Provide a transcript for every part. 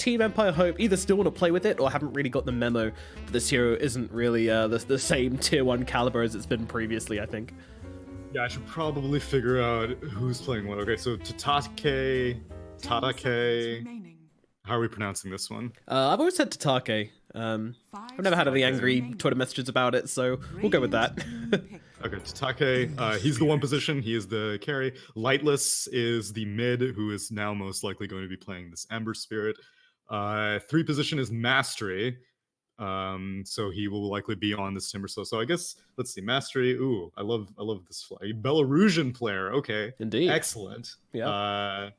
Team Empire Hope either still want to play with it or haven't really got the memo that this hero isn't really the same tier 1 caliber as it's been previously, I think. Yeah, I should probably figure out who's playing what. Okay, so Tatake. How are we pronouncing this one? I've always said Tatake. I've never had any angry Twitter messages about it, so we'll go with that. Okay, Tatake, he's the 1 position, he is the carry. Lightless is the mid, who is now most likely going to be playing this Ember Spirit. 3 position is Mastery, so he will likely be on this Timbersaw. So I guess, let's see, Mastery, ooh, I love this flag. Belarusian player, okay. Indeed. Excellent. Yeah.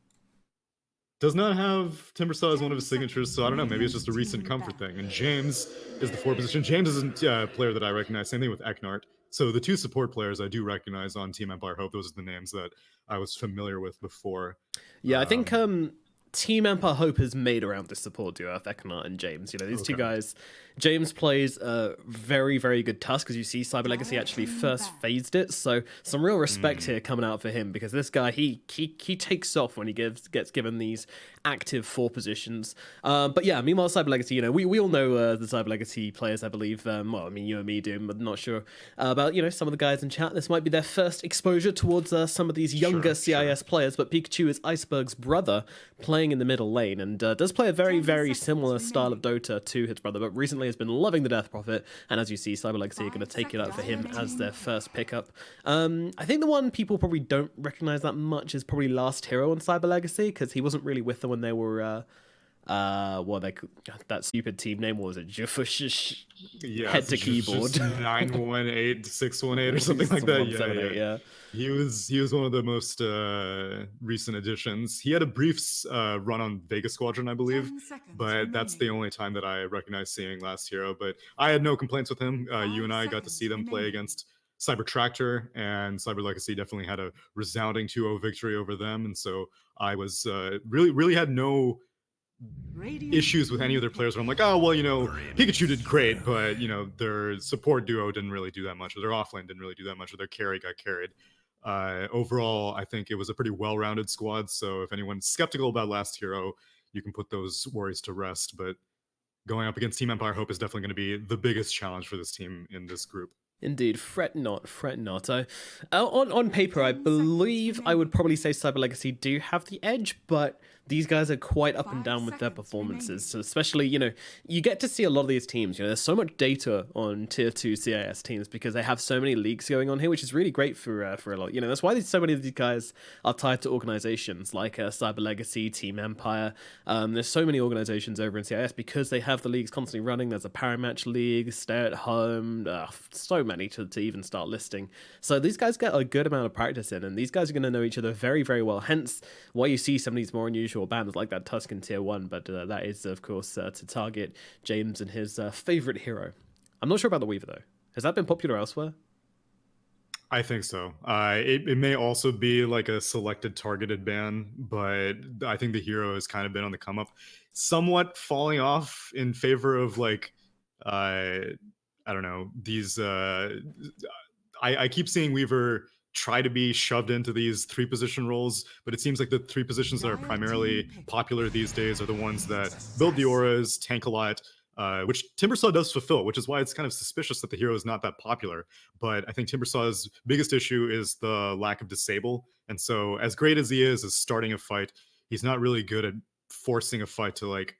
Does not have Timbersaw as one of his signatures, so I don't know, maybe it's just a recent comfort thing. And James is the 4 position. James isn't a player that I recognize, same thing with Eknart. So the 2 support players I do recognize on Team Empire Hope. Those are the names that I was familiar with before. Yeah, I think Team Empire Hope is made around this support duo of Eknart and James. You know, these 2 guys. James plays a very, very good Tusk, as you see Cyber Legacy actually first phased it. So some real respect here coming out for him, because this guy, he takes off when he gets given these active 4 positions. But yeah, meanwhile, Cyber Legacy, you know, we all know the Cyber Legacy players, I believe. Well, I mean, you and me do, but I'm not sure about, you know, some of the guys in chat. This might be their first exposure towards some of these younger CIS players, but Pikachu is Iceberg's brother, playing in the middle lane, and does play a very, very similar style of Dota to his brother, but recently has been loving the Death Prophet, and as you see, Cyber Legacy are going to take it out for him as their first pickup. I think the one people probably don't recognize that much is probably Last Hero on Cyber Legacy, because he wasn't really with them when they were that stupid team name, what was it? Head to keyboard 918 618 or something like that. Yeah. He was one of the most recent additions. He had a brief run on Vega Squadron, I believe, but that's the only time that I recognize seeing Last Hero. But I had no complaints with him. You and I got to see them play against Cyber Tractor, and Cyber Legacy definitely had a resounding 2-0 victory over them, and so I was really had no issues with any of their players where I'm like, oh, well, you know, Pikachu did great, but, you know, their support duo didn't really do that much, or their offlane didn't really do that much, or their carry got carried. Overall, I think it was a pretty well-rounded squad, so if anyone's skeptical about Last Hero, you can put those worries to rest, but going up against Team Empire Hope is definitely going to be the biggest challenge for this team in this group. Indeed, fret not, fret not. On paper, I believe I would probably say Cyber Legacy do have the edge, but these guys are quite up and down with their performances. So especially, you know, you get to see a lot of these teams. You know, there's so much data on tier 2 CIS teams because they have so many leagues going on here, which is really great for a lot. You know, that's why so many of these guys are tied to organizations like Cyber Legacy, Team Empire. There's so many organizations over in CIS because they have the leagues constantly running. There's a Paramatch League, Stay at Home, so many to even start listing. So these guys get a good amount of practice in, and these guys are going to know each other very, very well. Hence why you see some of these more unusual bans like that Tuscan tier 1, but that is, of course, to target James and his favorite hero. I'm not sure about the Weaver, though. Has that been popular elsewhere? I think so. It may also be like a selected targeted ban, but I think the hero has kind of been on the come up, somewhat falling off in favor of like I don't know, these I keep seeing Weaver try to be shoved into these 3 position roles, but it seems like the 3 positions that are primarily popular these days are the ones that build the auras, tank a lot, which Timbersaw does fulfill, which is why it's kind of suspicious that the hero is not that popular. But I think Timbersaw's biggest issue is the lack of disable, and so as great as he is starting a fight, he's not really good at forcing a fight to like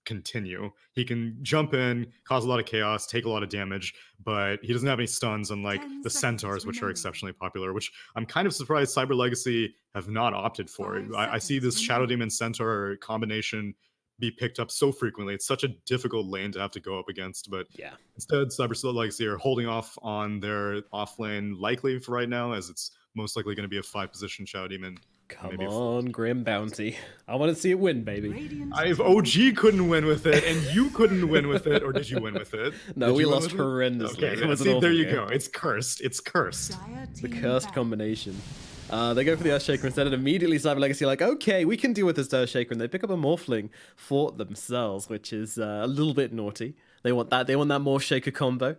continue. He can jump in, cause a lot of chaos, take a lot of damage, but he doesn't have any stuns, unlike the Centaurs, which are exceptionally popular, which I'm kind of surprised Cyber Legacy have not opted for. I see this Shadow Demon Centaur combination be picked up so frequently. It's such a difficult lane to have to go up against, but yeah, instead Cyber Legacy are holding off on their off lane likely for right now, as it's most likely going to be a 5 position Shadow Demon. Come on, Grim Bounty. I want to see it win, baby. If OG couldn't win with it, and you couldn't win with it, or did you win with it? No, we lost horrendously. Okay, see, there you go. It's cursed. It's cursed. The cursed combination. They go for the Earthshaker instead, and immediately Cyber Legacy are like, okay, we can deal with this Earthshaker, and they pick up a Morphling for themselves, which is a little bit naughty. They want that. They want that Morph Shaker combo.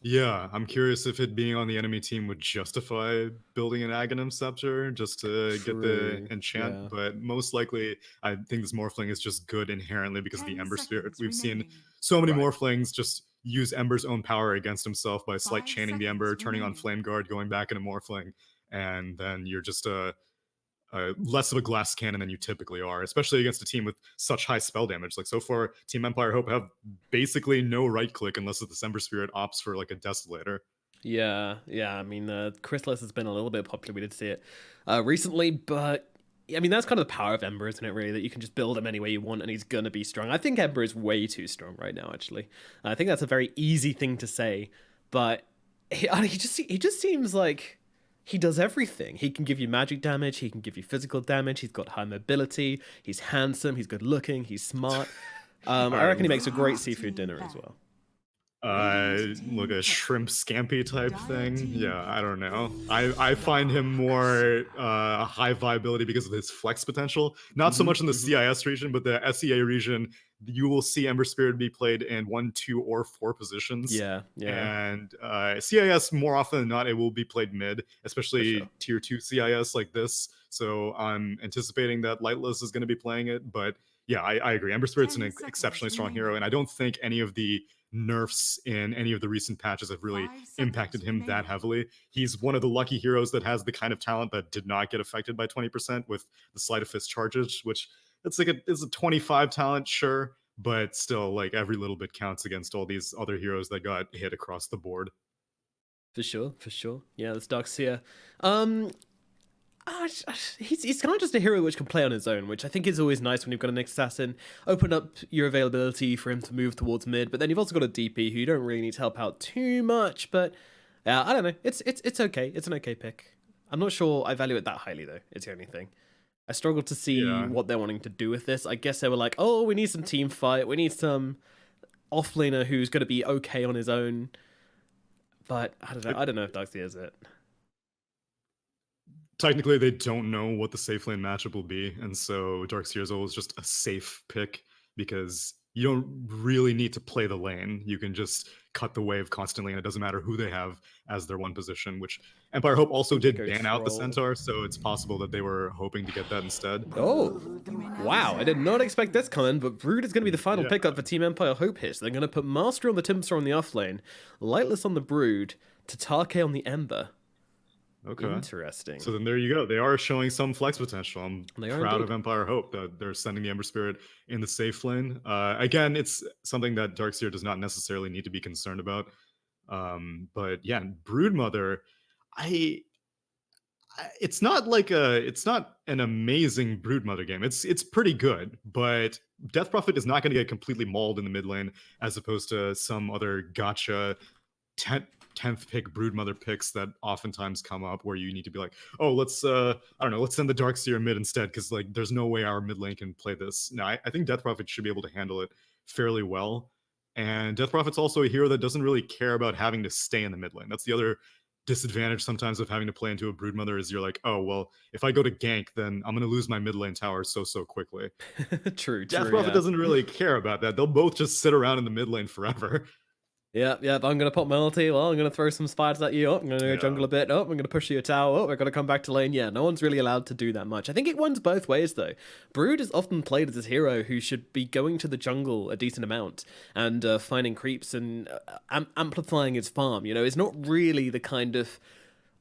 Yeah, I'm curious if it being on the enemy team would justify building an Aghanim Scepter just to get the True. enchant, Yeah. but most likely I think this Morphling is just good inherently because of the 10 Ember Spirit. seconds We've seen remaining. so many Right. Morphlings just use Ember's own power against himself by slight 5 chaining the seconds Ember, turning on remaining. Flame Guard, going back into Morphling, and then you're just less of a glass cannon than you typically are, especially against a team with such high spell damage. Like so far, Team Empire Hope have basically no right click unless the Ember Spirit opts for like a Desolator. Yeah, yeah. I mean, Chrysalis has been a little bit popular. We did see it recently, but I mean, that's kind of the power of Ember, isn't it? Really, that you can just build him any way you want, and he's gonna be strong. I think Ember is way too strong right now. Actually, I think that's a very easy thing to say, but he just seems like he does everything. He can give you magic damage. He can give you physical damage. He's got high mobility. He's handsome. He's good looking. He's smart. I reckon he makes a great seafood dinner as well. Like a shrimp scampi type thing. Yeah, I don't know. I find him more high viability because of his flex potential. Not so much in the CIS region, but the SEA region. You will see Ember Spirit be played in 1, 2, or 4 positions. Yeah, yeah. And CIS, more often than not, it will be played mid, especially sure. tier 2 CIS like this. So I'm anticipating that Lightless is going to be playing it. But yeah, I agree. Ember Spirit's an 10 seconds exceptionally strong hero, remaining. and I don't think any of the nerfs in any of the recent patches have really 5 seconds impacted him that remaining. heavily. He's one of the lucky heroes that has the kind of talent that did not get affected by 20% with the Sleight of Fist charges, which it's a 25 talent, sure, but still, like, every little bit counts against all these other heroes that got hit across the board. For sure, for sure. Yeah, that's Darkseer. He's kind of just a hero which can play on his own, which I think is always nice when you've got an assassin. Open up your availability for him to move towards mid, but then you've also got a DP who you don't really need to help out too much. But I don't know. It's okay. It's an okay pick. I'm not sure I value it that highly though. It's the only thing. I struggle to see what they're wanting to do with this. I guess they were like, oh, we need some team fight. We need some offlaner who's going to be okay on his own. But I don't know. I don't know if Darkseer is it. Technically, they don't know what the safe lane matchup will be, and so Darkseer is always just a safe pick because you don't really need to play the lane. You can just cut the wave constantly, and it doesn't matter who they have as their one position, which Empire Hope also did ban out the Centaur, so it's possible that they were hoping to get that instead. Oh, wow. I did not expect this coming, but Brood is going to be the final pickup for Team Empire Hope here. So they're going to put Master on the Timstar on the offlane, Lightless on the Brood, Tatake on the Ember. Okay. Interesting. So then there you go. They are showing some flex potential. I'm proud indeed of Empire Hope that they're sending the Ember Spirit in the safe lane. Again, it's something that Darkseer does not necessarily need to be concerned about. But yeah, Broodmother, it's not an amazing Broodmother game. It's pretty good, but Death Prophet is not going to get completely mauled in the mid lane as opposed to some other gotcha 10th pick Broodmother picks that oftentimes come up where you need to be like, oh, let's send the Darkseer mid instead because like there's no way our mid lane can play this. Now I think Death Prophet should be able to handle it fairly well. And Death Prophet's also a hero that doesn't really care about having to stay in the mid lane. That's the other disadvantage sometimes of having to play into a Broodmother is you're like, oh, well, if I go to gank, then I'm going to lose my mid lane tower so quickly. True. Death Prophet doesn't really care about that. They'll both just sit around in the mid lane forever. Yeah, I'm going to pop my ulti. Well, I'm going to throw some spiders at you. I'm going to jungle a bit. I'm going to push you a tower. We're going to come back to lane. Yeah, no one's really allowed to do that much. I think it runs both ways, though. Brood is often played as this hero who should be going to the jungle a decent amount and finding creeps and amplifying his farm. You know, it's not really the kind of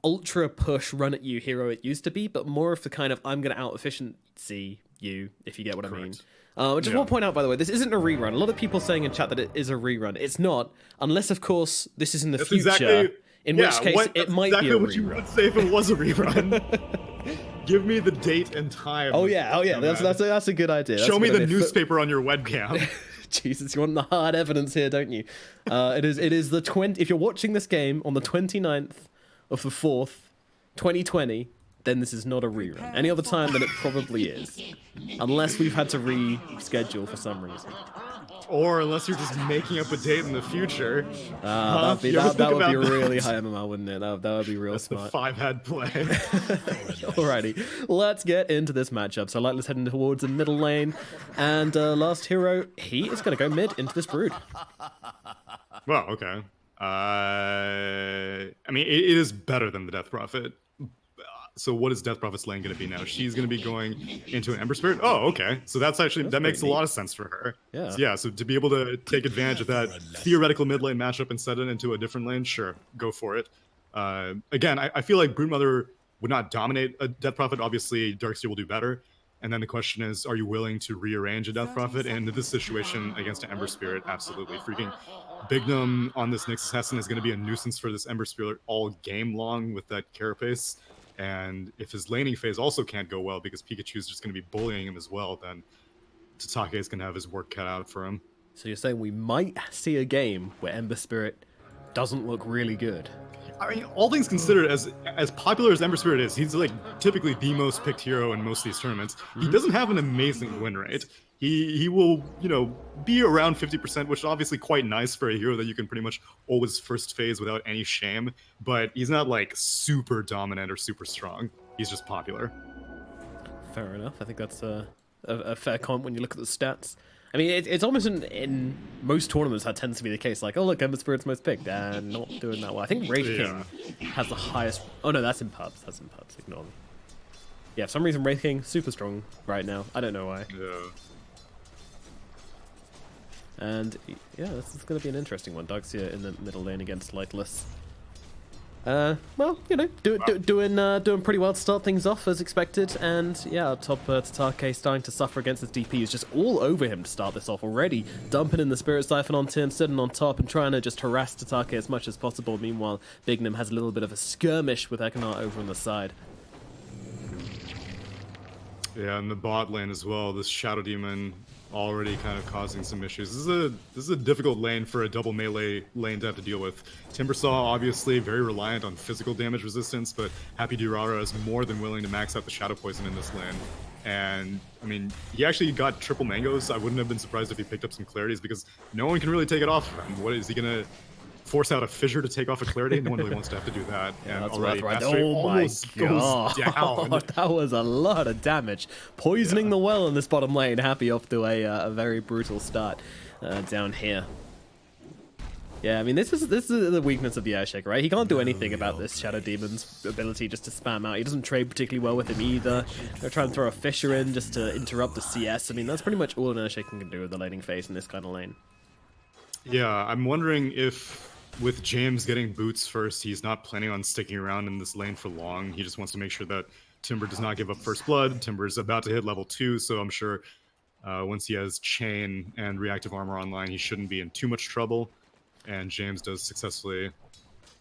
ultra push run at you hero it used to be, but more of the kind of I'm going to out efficiency you, if you get what I mean. Just want to point out, by the way, this isn't a rerun. A lot of people saying in chat that it is a rerun. It's not, unless, of course, this is in the future. In which case, it might be a rerun. What you would say if it was a rerun. Give me the date and time. Oh yeah. That's a good idea. Show me the newspaper on your webcam. Jesus, you want the hard evidence here, don't you? It is the 20. If you're watching this game on the 29th of the 4th, 2020. Then this is not a rerun. Any other time, then it probably is. Unless we've had to reschedule for some reason. Or unless you're just making up a date in the future. That would be really high MMR, wouldn't it? That would be real smart. The 5-head play. Alrighty, let's get into this matchup. So Lightless heading towards the middle lane. And last hero, he is going to go mid into this Brood. Well, okay. I mean, it is better than the Death Prophet. So what is Death Prophet's lane going to be now? She's going to be going into an Ember Spirit. Oh, okay. So that makes a lot of sense for her. Yeah. So, so to be able to take advantage of that theoretical mid lane matchup and set it into a different lane, sure, go for it. Again, I feel like Broodmother would not dominate a Death Prophet. Obviously, Darkseer will do better. And then the question is, are you willing to rearrange a Death Prophet? And in this situation against an Ember Spirit, absolutely. Freaking Bignum on this Nyx Assassin is going to be a nuisance for this Ember Spirit all game long with that carapace. And if his laning phase also can't go well because Pikachu's just going to be bullying him as well, then Tatake is going to have his work cut out for him. So you're saying we might see a game where Ember Spirit doesn't look really good? I mean, all things considered, as popular as Ember Spirit is, he's like typically the most picked hero in most of these tournaments. He doesn't have an amazing win rate. He will, you know, be around 50%, which is obviously quite nice for a hero that you can pretty much always first phase without any shame. But he's not like super dominant or super strong. He's just popular. Fair enough. I think that's a fair comment when you look at the stats. I mean, it's almost in most tournaments that tends to be the case. Like, oh look, Ember Spirit's most picked, and not doing that well. I think Wraith King has the highest. Oh no, that's in pubs. That's in pubs. Ignore me. Yeah, for some reason Wraith King super strong right now. I don't know why. Yeah. And yeah, this is going to be an interesting one. Darkseer in the middle lane against Lightless. Well, you know, doing pretty well to start things off as expected, and yeah, up top Tatake starting to suffer against his DP. Is just all over him to start this off already, dumping in the Spirit Siphon onto him, sitting on top and trying to just harass Tatake as much as possible. Meanwhile, Bignum has a little bit of a skirmish with Ekanat over on the side. Yeah, and the bot lane as well. This Shadow Demon already kind of causing some issues. This is a difficult lane for a double melee lane to have to deal with. Timbersaw obviously very reliant on physical damage resistance, but Happy Durara is more than willing to max out the Shadow Poison in this lane. And I mean, he actually got triple mangoes. I wouldn't have been surprised if he picked up some clarities because no one can really take it off of him. What is he gonna force out a fissure to take off a clarity? No one really wants to have to do that. Yeah, and that's already right. Mastery Oh my god, down. That was a lot of damage. Poisoning the well in this bottom lane. Happy off to a very brutal start down here. Yeah, I mean, this is the weakness of the Earthshaker, right? He can't do anything about this Shadow Demon's ability just to spam out. He doesn't trade particularly well with him either. They're trying to throw a Fissure in just to interrupt the CS. I mean, that's pretty much all an Earthshaker can do with the laning phase in this kind of lane. Yeah, I'm wondering if with James getting boots first, he's not planning on sticking around in this lane for long. He just wants to make sure that Timber does not give up first blood. Timber's about to hit level 2, so I'm sure once he has Chain and Reactive Armor online, he shouldn't be in too much trouble. And James does successfully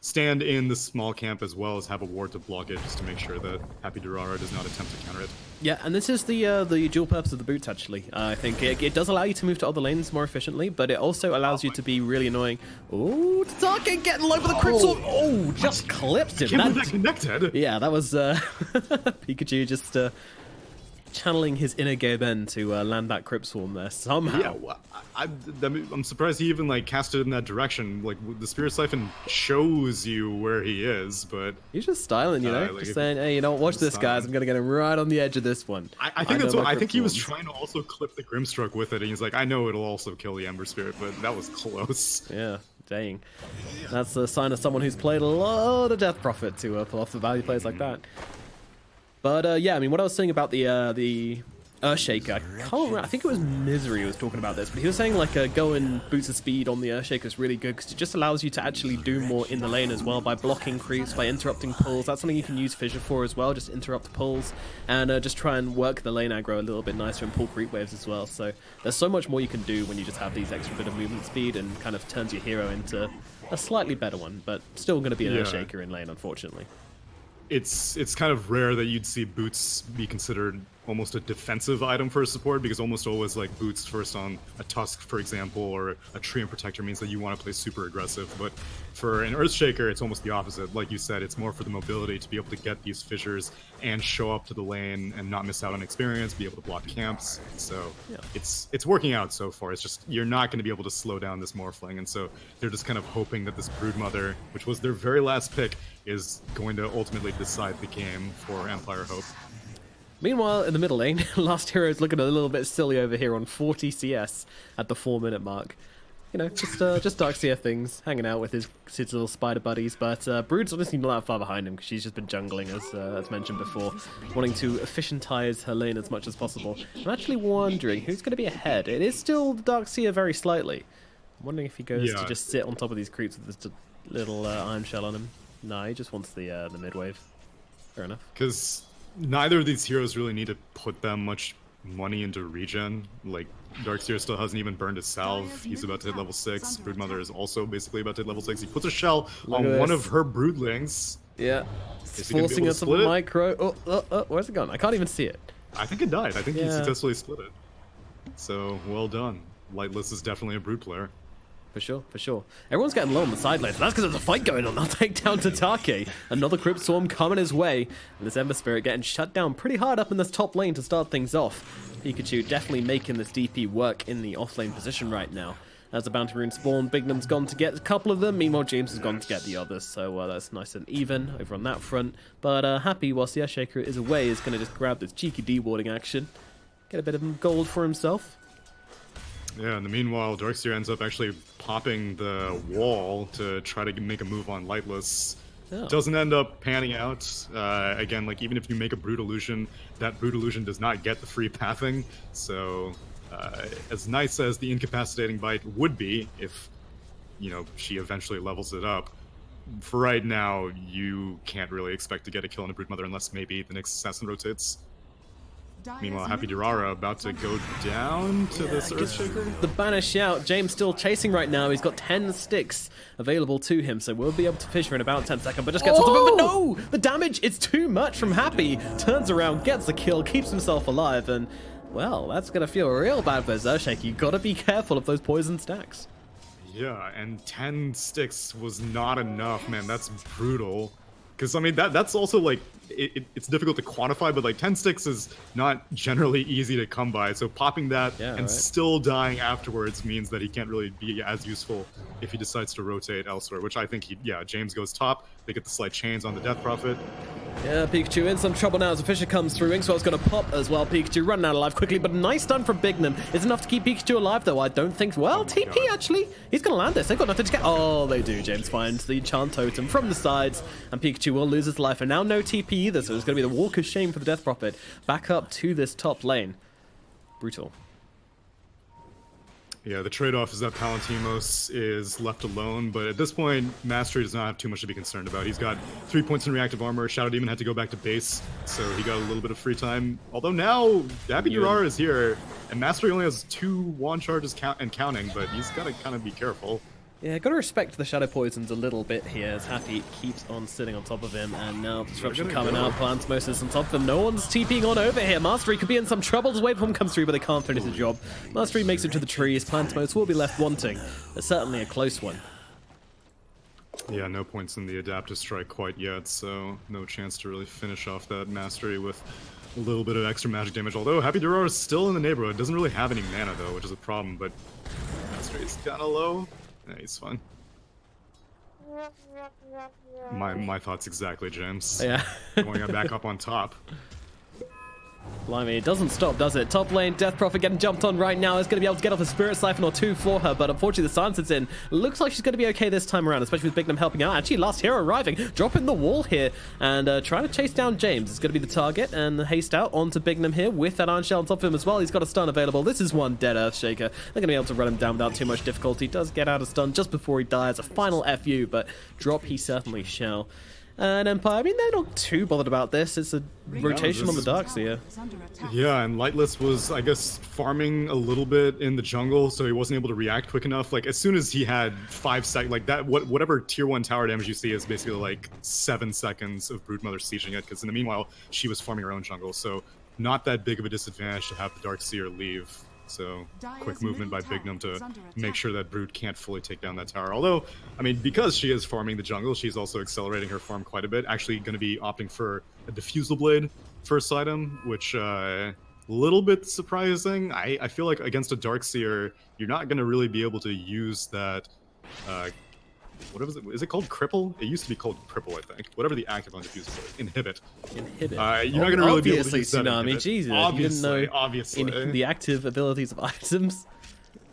stand in the small camp as well as have a ward to block it just to make sure that Happy Durara does not attempt to counter it. Yeah, and this is the dual purpose of the boots, actually. I think it does allow you to move to other lanes more efficiently, but it also allows you to be really annoying. Oh, Tatake getting low for the crit sword. Oh, just clipped him. Can't believe that connected. Yeah, that was Pikachu just channeling his inner Gaben to land that Crypt Swarm there somehow. Yeah, well, I'm surprised he even like cast it in that direction. Like the Spirit Siphon shows you where he is, but he's just styling, you know, like, just saying, "Hey, you know, watch this, guys. I'm gonna get him right on the edge of this one." I think that's what I think he was trying to also clip the Grimstroke with it, and he's like, "I know it'll also kill the Ember Spirit, but that was close." Yeah, dang. That's a sign of someone who's played a lot of Death Prophet to pull off the value plays like that. But yeah, I mean, what I was saying about the Earthshaker, I can't remember, I think it was Misery who was talking about this, but he was saying like going boots of speed on the Earthshaker is really good because it just allows you to actually do more in the lane as well by blocking creeps, by interrupting pulls. That's something you can use Fissure for as well, just interrupt pulls and just try and work the lane aggro a little bit nicer and pull creep waves as well. So there's so much more you can do when you just have these extra bit of movement speed and kind of turns your hero into a slightly better one, but still going to be an Earthshaker in lane, unfortunately. It's kind of rare that you'd see boots be considered almost a defensive item for a support, because almost always like boots first on a Tusk, for example, or a Tree and Protector means that you want to play super aggressive. But for an Earthshaker, it's almost the opposite. Like you said, it's more for the mobility to be able to get these fissures and show up to the lane and not miss out on experience, be able to block camps. So yeah, it's working out so far. It's just you're not going to be able to slow down this Morphling, and so they're just kind of hoping that this Broodmother, which was their very last pick, is going to ultimately decide the game for Empire Hope. Meanwhile, in the middle lane, Last Hero is looking a little bit silly over here on 40 CS at the 4-minute mark. you know, just Darkseer things, hanging out with his little spider buddies. But Brood's honestly not that far behind him because she's just been jungling, as mentioned before, wanting to efficientize her lane as much as possible. I'm actually wondering who's going to be ahead. It is still Darkseer very slightly. I'm wondering if he goes to just sit on top of these creeps with this little Iron Shell on him. No, he just wants the mid wave. Fair enough. Because neither of these heroes really need to put that much money into regen. Like, Darkseer still hasn't even burned his salve. He's about to hit level 6. Broodmother is also basically about to hit level 6. He puts a shell on one of her broodlings. Yeah. It's forcing us a micro. Oh, where's it gone? I can't even see it. I think it died. I think he successfully split it. So, well done. Lightless is definitely a brood player. For sure, for sure. Everyone's getting low on the side lanes. That's because there's a fight going on. They'll take down Tatake. Another Crypt Swarm coming his way. And this Ember Spirit getting shut down pretty hard up in this top lane to start things off. Pikachu definitely making this DP work in the off lane position right now. As the Bounty Rune spawn, Bignum's gone to get a couple of them. Meanwhile, James has gone to get the others. So that's nice and even over on that front. But Happy, whilst the Earthshaker is away, is going to just grab this cheeky D-warding action. Get a bit of gold for himself. Yeah, in the meanwhile, Darkseer ends up actually popping the wall to try to make a move on Lightless. Oh. Doesn't end up panning out. Again, like, even if you make a Brood Illusion, that Brood Illusion does not get the free pathing. So, as nice as the Incapacitating Bite would be if, you know, she eventually levels it up, for right now, you can't really expect to get a kill on a Broodmother unless maybe the next assassin rotates. Meanwhile, Happy Durara about to go down to this Earthshaker. The banish out. James still chasing right now. He's got 10 sticks available to him, so we'll be able to fish her in about 10 seconds. But just gets on top of it. But no! The damage, it's too much from Happy. Turns around, gets the kill, keeps himself alive, and, well, that's going to feel real bad for Earthshaker. You got to be careful of those poison stacks. Yeah, and 10 sticks was not enough, man. That's brutal. Because, I mean, that's also, like, it's difficult to quantify, but, like, 10 sticks is not generally easy to come by. So popping that still dying afterwards means that he can't really be as useful if he decides to rotate elsewhere, which I think James goes top. They get the slight chains on the Death Prophet. Yeah, Pikachu in some trouble now as a Fisher comes through. Inkswell's going to pop as well. Pikachu running out of life quickly, but a nice stun from Bignum. Is enough to keep Pikachu alive, though, I don't think. Well, TP, actually. He's going to land this. They've got nothing to get. Oh, they do. James finds the Enchant Totem from the sides, and Pikachu will lose his life. And now no TP either, so it's going to be the walk of shame for the Death Prophet. Back up to this top lane. Brutal. Yeah, the trade-off is that Palantimos is left alone, but at this point, Mastery does not have too much to be concerned about. He's got 3 points in reactive armor. Shadow Demon had to go back to base, so he got a little bit of free time. Although now, Happy Durara is here, and Mastery only has 2 wand charges and counting, but he's got to kind of be careful. Yeah, gotta respect the Shadow Poisons a little bit here as Happy keeps on sitting on top of him, and now Disruption coming out, Palantimos is on top of him. No one's TPing on over here. Mastery could be in some trouble as Wave Form comes through, but they can't finish the job. Mastery makes it to the trees. Palantimos will be left wanting, but certainly a close one. Yeah, no points in the Adaptive Strike quite yet, so no chance to really finish off that Mastery with a little bit of extra magic damage. Although Happy Durara is still in the neighborhood. Doesn't really have any mana, though, which is a problem, but Mastery is kind of low. Yeah, he's fine. My thoughts exactly, James. Yeah. Going back up on top. Blimey, it doesn't stop, does it? Top lane, Death Prophet getting jumped on right now. Is going to be able to get off a Spirit Siphon or 2 for her, but unfortunately the silence is in. Looks like she's going to be okay this time around, especially with Bignum helping out. Actually, last hero arriving, dropping the wall here, and trying to chase down James. It's going to be the target, and haste out onto Bignum here with that Iron Shell on top of him as well. He's got a stun available. This is one dead Earthshaker. They're going to be able to run him down without too much difficulty. Does get out of stun just before he dies. A final FU, but drop he certainly shall. And Empire, I mean, they're not too bothered about this. It's a rotation on the Darkseer. Yeah, and Lightless was, I guess, farming a little bit in the jungle, so he wasn't able to react quick enough. Like, as soon as he had 5 seconds, like that, whatever tier 1 tower damage you see is basically like 7 seconds of Broodmother sieging it, because in the meanwhile, she was farming her own jungle, so not that big of a disadvantage to have the Darkseer leave. So, quick movement by Bignum to make sure that Brood can't fully take down that tower. Although, I mean, because she is farming the jungle, she's also accelerating her farm quite a bit. Actually going to be opting for a Diffusal Blade first item, which a little bit surprising. I feel like against a Darkseer, you're not going to really be able to use that... what is it? Is it called Cripple? It used to be called Cripple, I think. Whatever the active on Diffusal Blade. Inhibit. Inhibit. You're not going to really be able to use Tsunami. that. Jesus, Obviously, you didn't know obviously. the active abilities of items.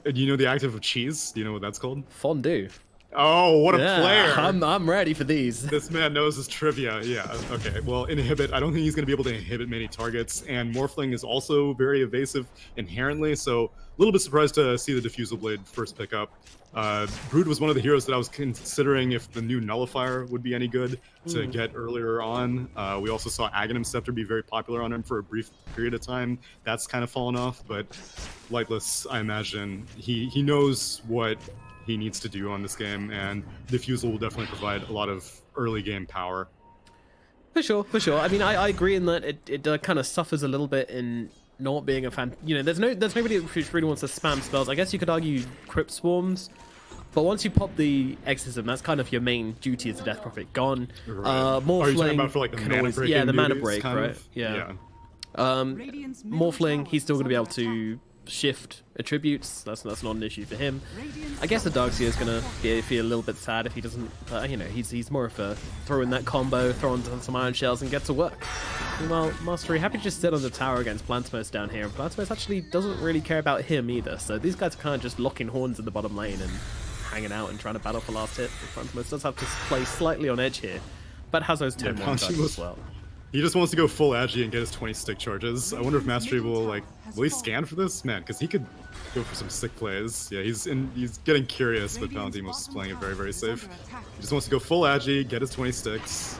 Do you know the active of cheese? Do you know what that's called? Fondue. Oh, what a Yeah, player! I'm ready for these. This man knows his trivia. Yeah, okay. Well, inhibit. I don't think he's going to be able to inhibit many targets, and Morphling is also very evasive inherently, so a little bit surprised to see the Diffusal Blade first pick up. Brood was one of the heroes that I was considering if the new Nullifier would be any good to get earlier on. We also saw Aghanim Scepter be very popular on him for a brief period of time. That's kind of fallen off, but Lightless, I imagine, he knows what he needs to do on this game, and Diffusal will definitely provide a lot of early game power. For sure, for sure. I mean, I agree in that it kind of suffers a little bit in not being a fan. You know, there's nobody who really wants to spam spells. I guess you could argue Crypt Swarms, but once you pop the Exorcism, that's kind of your main duty as a Death Prophet gone. Right. Morphling, are you talking about for like the mana break? Yeah, the mana break, kind right? of? Yeah. Morphling, he's still going to be able to shift attributes. That's not an issue for him. I guess the Darkseer is going to feel a little bit sad if he doesn't. You know, he's more of a throw in that combo, throw on some Iron Shells, and get to work. Meanwhile, Mastery happy to just sit on the tower against Plantimos down here, and Plantimos actually doesn't really care about him either. So these guys are kind of just locking horns in the bottom lane and hanging out and trying to battle for last hit. Plantimos does have to play slightly on edge here, but has those 10 1 as well. He just wants to go full agi and get his 20 stick charges. I wonder if Mastery will will he scan for this? Man, because he could go for some sick plays. Yeah, he's getting curious, but Valentimos is playing it very, very safe. He just wants to go full agi, get his 20 sticks,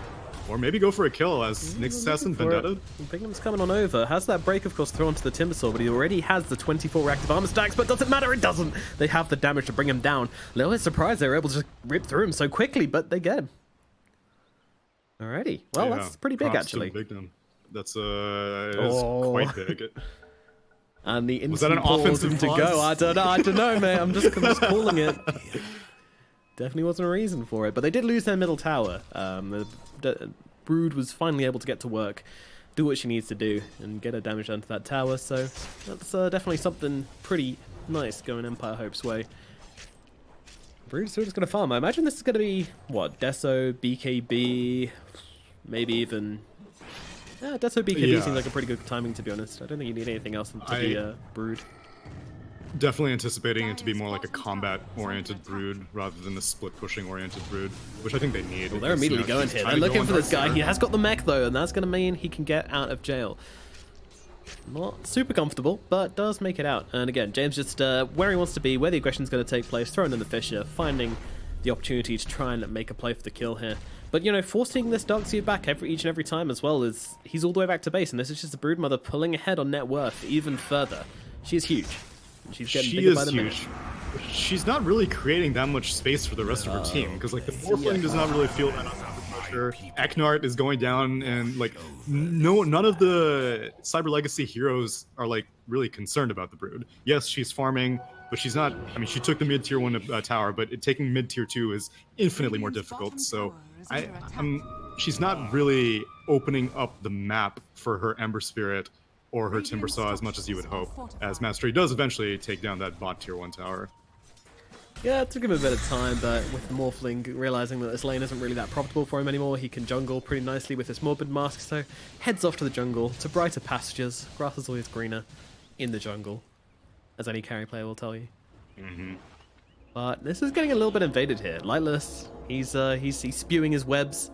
or maybe go for a kill as Nyx Assassin Vendetta. Bingham's coming on over. Has that break, of course, thrown to the Timbersaw, but he already has the 24 active armor stacks, but doesn't matter, it doesn't. They have the damage to bring him down. A little bit surprised they were able to just rip through him so quickly, but they get him. Alrighty. Well, yeah, that's pretty big, actually. That's quite big. And the was that an offensive to go? I don't know, man. I'm just calling it. Definitely wasn't a reason for it, but they did lose their middle tower. The Brood was finally able to get to work, do what she needs to do, and get her damage done to that tower. So that's definitely something pretty nice going Empire Hope's way. Brood's still just going to farm. I imagine this is going to be, what, Deso, BKB, maybe even... Yeah, Deso, BKB seems like a pretty good timing, to be honest. I don't think you need anything else to be Brood. Definitely anticipating it to be more like a combat-oriented Brood rather than the split-pushing-oriented Brood, which I think they need. Well, they're immediately going here. They're looking for this guy. He has got the mech, though, and that's going to mean he can get out of jail. Not super comfortable, but does make it out. And again, James just where he wants to be, where the aggression's going to take place, throwing in the Fissure, finding the opportunity to try and make a play for the kill here. But, you know, forcing this Darkseer back each and every time as well is he's all the way back to base, and this is just the Broodmother pulling ahead on net worth even further. She is huge. She's getting bigger by the minute. She's not really creating that much space for the rest of her team, because like the Morphling does not really feel that pressure. Eknart is going down, and like none of the Cyber Legacy heroes are like really concerned about the Brood. Yes, she's farming, but she's not. I mean, she took the mid tier 1 tower, but taking mid tier 2 is infinitely more difficult. So she's not really opening up the map for her Ember Spirit or her Timbersaw as much as you would hope, as Mastery does eventually take down that bot tier 1 tower. Yeah, it took him a bit of time, but with Morphling realizing that this lane isn't really that profitable for him anymore, he can jungle pretty nicely with his Morbid Mask, so heads off to the jungle, to brighter pastures. Grass is always greener in the jungle, as any carry player will tell you. But this is getting a little bit invaded here. Lightless, he's spewing his webs.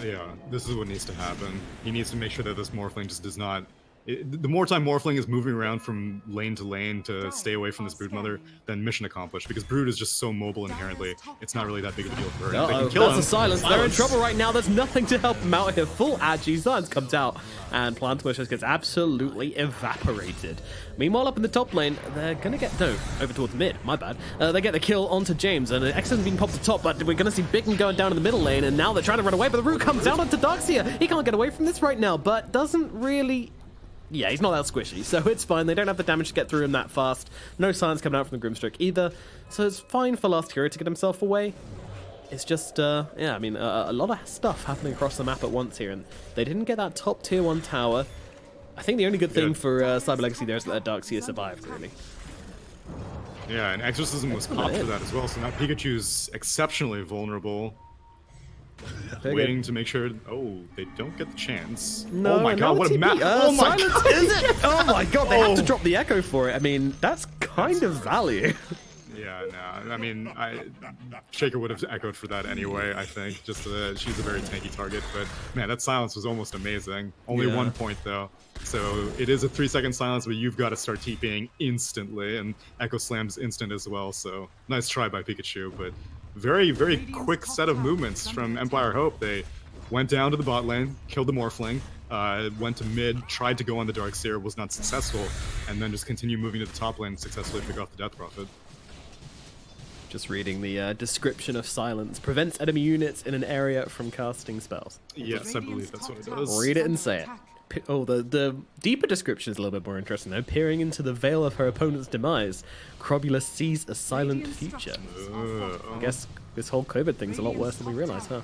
Yeah, this is what needs to happen. He needs to make sure that this Morphling just does not... the more time Morphling is moving around from lane to lane to stay away from this Broodmother, then mission accomplished. Because Brood is just so mobile inherently, it's not really that big of a deal for her. Uh-oh, that's a silence. They're in trouble right now. There's nothing to help them out here. Full Agi. Silence comes out, and Plantimos just gets absolutely evaporated. Meanwhile, up in the top lane, they're going to get... No, over towards mid. My bad. They get the kill onto James, and an excellent being popped to top, but we're going to see Bicken going down in the middle lane, and now they're trying to run away, but the root comes down onto Darkseer. He can't get away from this right now, but doesn't really... Yeah, he's not that squishy, so it's fine. They don't have the damage to get through him that fast. No silence coming out from the Grimstroke either, so it's fine for Last Hero to get himself away. It's just, yeah, I mean, a lot of stuff happening across the map at once here, and they didn't get that top tier 1 tower. I think the only good thing for Cyber Legacy there is that Darkseer survived, really. Yeah, and Exorcism was popped for that as well, so now Pikachu's exceptionally vulnerable. Waiting to make sure. Oh, they don't get the chance. No, oh my god, what a map! Oh my god, is it? Oh my god, they have to drop the echo for it. I mean, that's kind of value. Yeah, no, I mean, Shaker would have echoed for that anyway, I think. Just she's a very tanky target, but man, that silence was almost amazing. Only 1 point though. So it is a 3-second silence, but you've got to start TPing instantly, and Echo Slam's instant as well, so nice try by Pikachu, but very, very quick set of movements from Empire Hope. They went down to the bot lane, killed the Morphling, went to mid, tried to go on the Darkseer, was not successful, and then just continue moving to the top lane and successfully pick off the Death Prophet. Just reading the description of silence. Prevents enemy units in an area from casting spells. Yes, I believe that's what it does. Read it and say it. Oh, the deeper description is a little bit more interesting though. Peering into the veil of her opponent's demise, Crobulus sees a silent future. I guess this whole COVID thing's a lot worse than we realize, huh?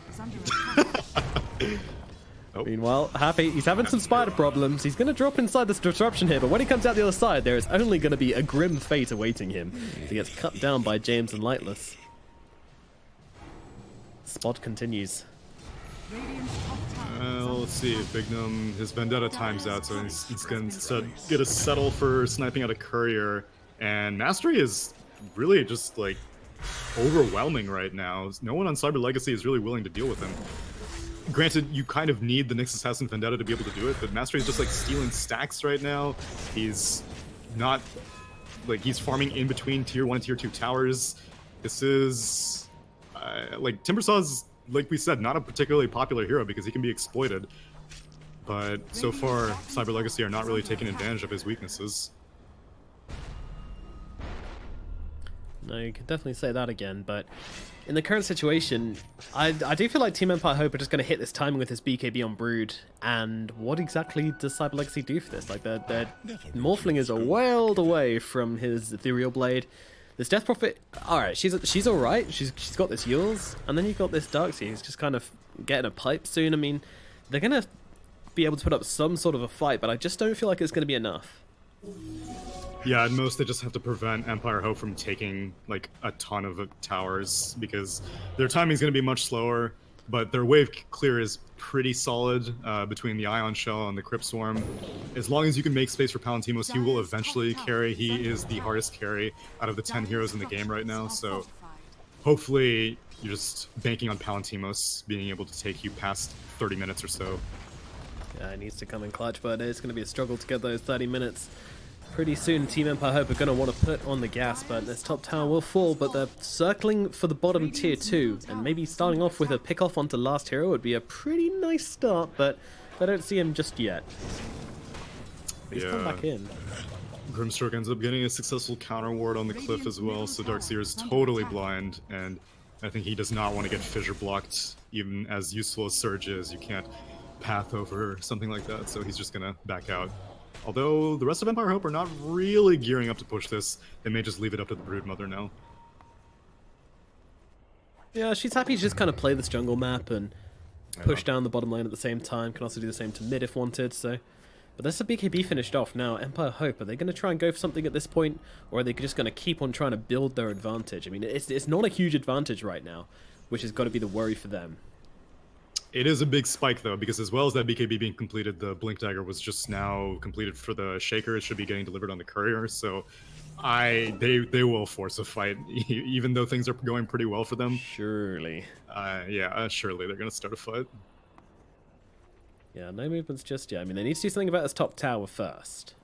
Meanwhile, Happy, he's having some spider problems. He's going to drop inside this disruption here, but when he comes out the other side, there is only going to be a grim fate awaiting him. He gets cut down by James and Lightless. Spot continues. Let's see, Bignum, his Vendetta time's out, so he's going to settle for sniping out a Courier, and Mastery is really just, like, overwhelming right now. No one on Cyber Legacy is really willing to deal with him. Granted, you kind of need the Nyx Assassin Vendetta to be able to do it, but Mastery is just like stealing stacks right now. He's not, like, he's farming in between tier 1 and tier 2 towers. This is, like, Timbersaw's, like we said, not a particularly popular hero because he can be exploited. But so far, Cyber Legacy are not really taking advantage of his weaknesses. No, you can definitely say that again, but in the current situation, I do feel like Team Empire Hope are just going to hit this timing with this BKB on Brood, and what exactly does Cyber Legacy do for this? Like, their Morphling is a world away from his Ethereal Blade. This Death Prophet, alright, she's alright, she's got this Yules, and then you've got this Darkseer who's just kind of getting a pipe soon. I mean, they're going to be able to put up some sort of a fight, but I just don't feel like it's going to be enough. Yeah, at most they just have to prevent Empire Hope from taking like a ton of towers because their timing is going to be much slower, but their wave clear is pretty solid between the Ion Shell and the Crypt Swarm. As long as you can make space for Palantimos, he will eventually carry. He is the hardest carry out of the 10 heroes in the game right now, so hopefully you're just banking on Palantimos being able to take you past 30 minutes or so. Yeah, it needs to come in clutch, but it's going to be a struggle to get those 30 minutes. Pretty soon, Team Empire Hope are going to want to put on the gas, but this top tower will fall, but they're circling for the bottom tier 2, and maybe starting off with a pick-off onto last hero would be a pretty nice start, but I don't see him just yet. He's come back in. Grimstroke ends up getting a successful counter ward on the cliff as well, so Darkseer is totally blind, and I think he does not want to get fissure blocked. Even as useful as Surge is, you can't path over something like that, so he's just going to back out. Although the rest of Empire Hope are not really gearing up to push this, they may just leave it up to the Broodmother now. Yeah, she's happy to just kind of play this jungle map and push down the bottom lane at the same time. Can also do the same to mid if wanted, so... But that's the BKB finished off now. Empire Hope, are they going to try and go for something at this point? Or are they just going to keep on trying to build their advantage? I mean, it's not a huge advantage right now, which has got to be the worry for them. It is a big spike though, because as well as that BKB being completed, the Blink Dagger was just now completed for the Shaker. It should be getting delivered on the Courier, so they will force a fight, even though things are going pretty well for them. Surely. Yeah, surely they're gonna start a fight. Yeah, no movements just yet. I mean, they need to do something about this top tower first,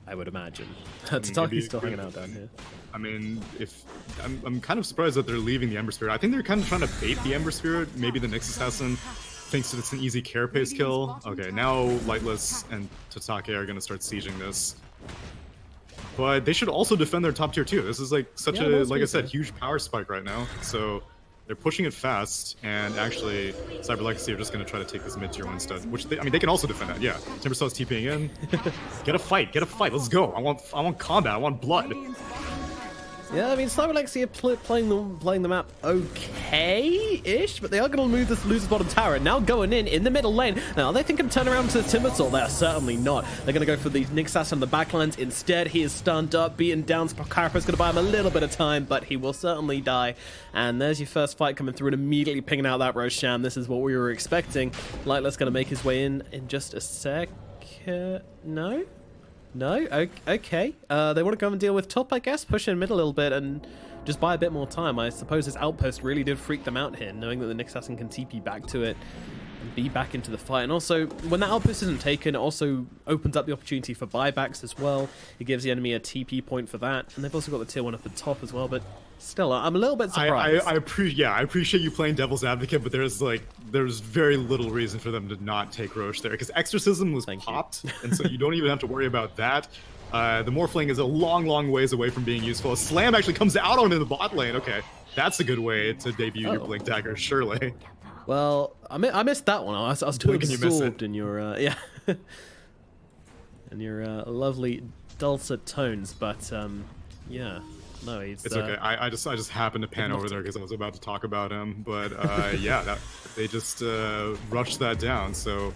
I would imagine. Tataki's still hanging out down here. I mean, I'm kind of surprised that they're leaving the Ember Spirit. I think they're kind of trying to bait the Ember Spirit. Maybe the Nyx Assassin thinks that it's an easy carapace kill. Okay, now Lightless and Tatake are going to start sieging this. But they should also defend their top tier too. This is like such a, like I said, huge power spike right now. So they're pushing it fast, and actually Cyber Legacy are just going to try to take this mid tier 1 stud, which they, I mean, they can also defend that. Yeah, Timbersaw's TPing in. Get a fight, let's go. I want combat, I want blood. Yeah, I mean, Cyber Legacy are playing the map okay-ish, but they are going to lose this bottom tower. And now going in the middle lane. Now, are they thinking turn around to the Timbersaw? They are certainly not. They're going to go for the Nyx Assassin on the backlines. Instead, he is stunned up, beaten down. Carapace's going to buy him a little bit of time, but he will certainly die. And there's your first fight coming through and immediately pinging out that Roshan. This is what we were expecting. Lightless going to make his way in just a sec. No? No? Okay. They want to go and deal with top, I guess, push in mid a little bit and just buy a bit more time. I suppose this outpost really did freak them out here, knowing that the Nyx Assassin can TP back to it and be back into the fight. And also, when that outpost isn't taken, it also opens up the opportunity for buybacks as well. It gives the enemy a TP point for that. And they've also got the tier 1 up at top as well, but still, I'm a little bit surprised. I appreciate you playing devil's advocate, but there's very little reason for them to not take Roche there, because Exorcism was popped, and so you don't even have to worry about that. The Morphling is a long ways away from being useful. A Slam actually comes out on him in the bot lane. Okay, that's a good way to debut your Blink Dagger, surely. Well, I missed that one. I was too absorbed in your yeah, in your lovely dulcet tones, but yeah. No, it's okay. I just happened to pan over there because I was about to talk about him, but yeah, they just rushed that down. So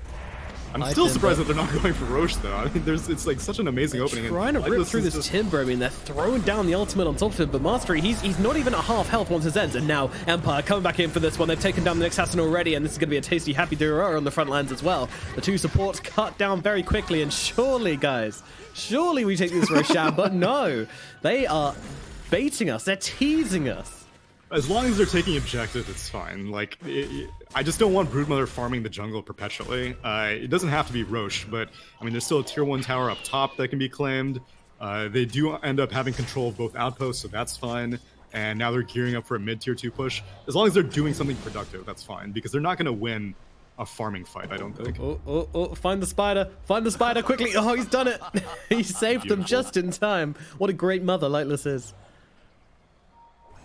I'm still surprised that they're not going for Roche though. I mean, it's like such an amazing opening. Trying to rip through this Timber. I mean, they're throwing down the ultimate on top of him, but Mastery, he's not even at half health once it ends. And now Empire coming back in for this one. They've taken down the Nyx Assassin already, and this is going to be a tasty happy Durora on the front lines as well. The two supports cut down very quickly, and surely, guys, surely we take this Roshan, but no, they are baiting us. They're teasing us. As long as they're taking objective, it's fine. Like, I just don't want Broodmother farming the jungle perpetually. It doesn't have to be Roche, but I mean, there's still a tier 1 tower up top that can be claimed. They do end up having control of both outposts, so that's fine. And now they're gearing up for a mid tier 2 push. As long as they're doing something productive, that's fine, because they're not going to win a farming fight, I don't think. Oh, find the spider. Find the spider quickly. Oh, he's done it. He saved them just in time. What a great mother Lightless is.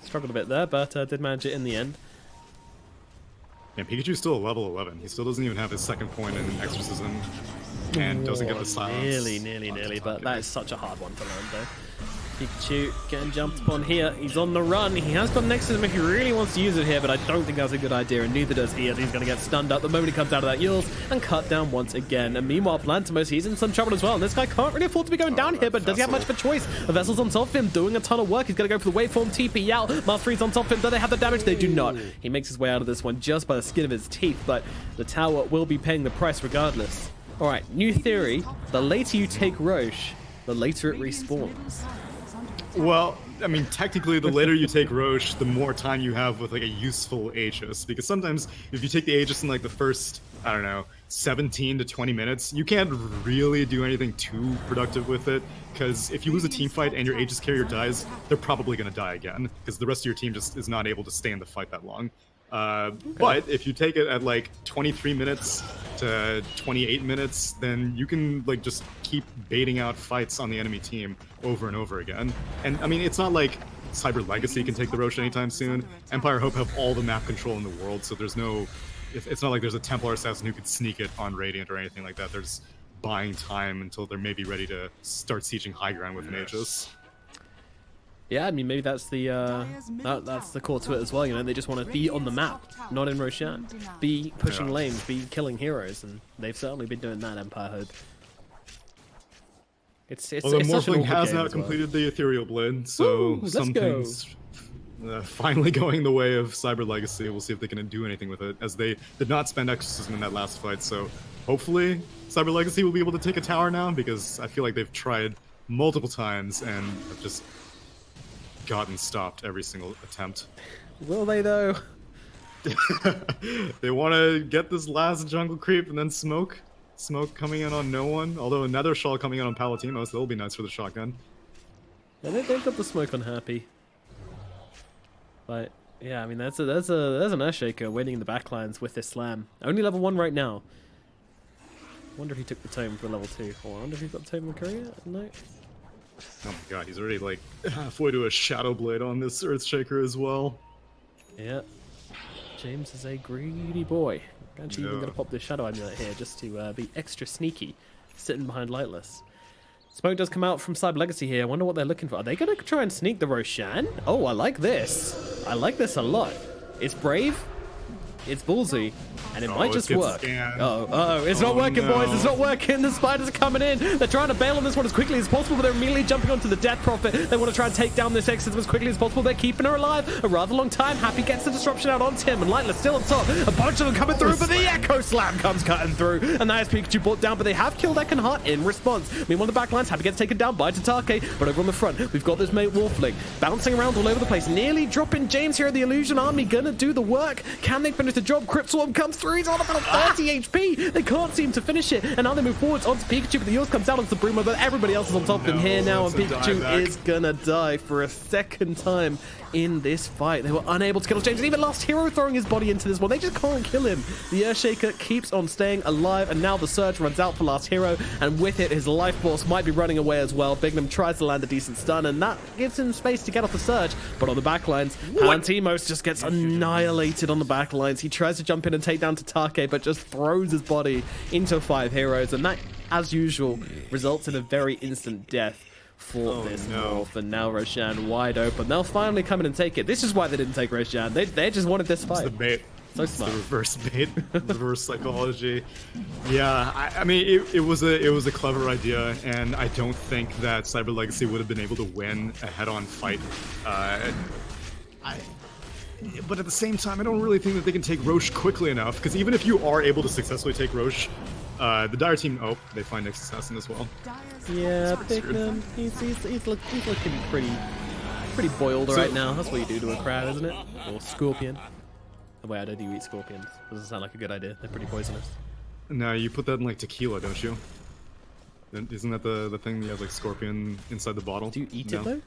Struggled a bit there, but did manage it in the end. Yeah, Pikachu's still a level 11. He still doesn't even have his second point in Exorcism, and doesn't get the silence. Nearly, but that is such a hard one to learn, though. Pikachu getting jumped upon here. He's on the run. He has got Nexus if he really wants to use it here, but I don't think that's a good idea, and neither does he, as he's going to get stunned up the moment he comes out of that Yules and cut down once again. And meanwhile, Plantimos, he's in some trouble as well, and this guy can't really afford to be going down here, but does he have much of a choice? The Vessel's on top of him, doing a ton of work. He's going to go for the waveform, TP out. Mastery's on top of him. Do they have the damage? They do not. He makes his way out of this one just by the skin of his teeth, but the tower will be paying the price regardless. All right, new theory. The later you take Roche, the later it respawns. Well, I mean, technically, the later you take Roche, the more time you have with like a useful Aegis. Because sometimes if you take the Aegis in like the first, I don't know, 17 to 20 minutes, you can't really do anything too productive with it. Because if you lose a team fight and your Aegis carrier dies, they're probably going to die again. Because the rest of your team just is not able to stay in the fight that long. But if you take it at like 23 minutes to 28 minutes, then you can like just keep baiting out fights on the enemy team over and over again. And I mean, it's not like Cyber Legacy can take the Roche anytime soon. Empire Hope have all the map control in the world, so there's no... It's not like there's a Templar Assassin who could sneak it on Radiant or anything like that. There's buying time until they're maybe ready to start sieging high ground with Mages. Yeah, I mean, maybe that's the that's the core to it as well. You know, they just want to be on the map, not in Roshan. Be pushing lanes, be killing heroes, and they've certainly been doing that. Empire Hope. It's Morphling has now completed the Ethereal Blade, so something's finally going the way of Cyber Legacy. We'll see if they can do anything with it, as they did not spend Exorcism in that last fight. So hopefully, Cyber Legacy will be able to take a tower now, because I feel like they've tried multiple times and have just gotten stopped every single attempt. Will they though? They want to get this last jungle creep and then smoke coming in on no one. Although another Shawl coming in on Palatino, so that'll be nice for the shotgun. Yeah, they've got the smoke on Happy. But yeah, I mean there's an Earthshaker waiting in the backlines with this slam. Only level 1 right now. Wonder if he took the tome for level 2. Or I wonder if he's got the tome in Korea? No. Oh my god, he's already like halfway to a Shadow Blade on this Earthshaker as well. Yeah. James is a greedy boy. Actually, even gonna pop this Shadow Amulet here just to be extra sneaky, sitting behind Lightless. Smoke does come out from Cyber Legacy here. I wonder what they're looking for. Are they gonna try and sneak the Roshan? Oh, I like this. I like this a lot. It's brave, It's ballsy, and it might just gets work. scanned. Uh-oh, it's not working, no. boys. It's not working. The spiders are coming in. They're trying to bail on this one as quickly as possible, but they're immediately jumping onto the Death Prophet. They want to try and take down this Exit as quickly as possible. They're keeping her alive a rather long time. Happy gets the disruption out onto him, and Lightless still on top. A bunch of them coming through, but the Echo Slam comes cutting through, and that is Pikachu brought down, but they have killed Ekenhart in response. Meanwhile, on the backlines, Happy gets taken down by Tatake, but over on the front, we've got this mate Wolfling bouncing around all over the place, nearly dropping James here. The Illusion Army gonna do the work. Can they finish the job? Crypt Swarm comes through. He's on about 30 HP. They can't seem to finish it, and now they move forwards onto Pikachu, but the yours comes down onto Brumo, but everybody else is on top of him here now, and Pikachu is gonna die for a second time in this fight. They were unable to kill James, and even Last Hero throwing his body into this one. They just can't kill him. The Earthshaker keeps on staying alive, and now the Surge runs out for Last Hero, and with it, his Life Force might be running away as well. Bignum tries to land a decent stun, and that gives him space to get off the Surge, but on the backlines, Palantimos just gets annihilated on the backlines. He tries to jump in and take down Tatake, but just throws his body into 5 heroes, and that, as usual, results in a very instant death for this Morph. And now Roshan wide open. They'll finally come in and take it. This is why they didn't take Roshan. They just wanted this fight. It's the bait. So smart. The reverse bait, reverse psychology. Yeah, I mean, it was a clever idea, and I don't think that Cyber Legacy would have been able to win a head-on fight. But at the same time, I don't really think that they can take Roche quickly enough, because even if you are able to successfully take Roche, the Dire team, they find Next Assassin as well. Yeah, Bignum, he's looking pretty boiled right now. That's what you do to a crowd, isn't it? Or Scorpion. Wait, I don't eat scorpions. Doesn't sound like a good idea. They're pretty poisonous. No, you put that in like tequila, don't you? Isn't that the thing you have like scorpion inside the bottle? Do you eat it though?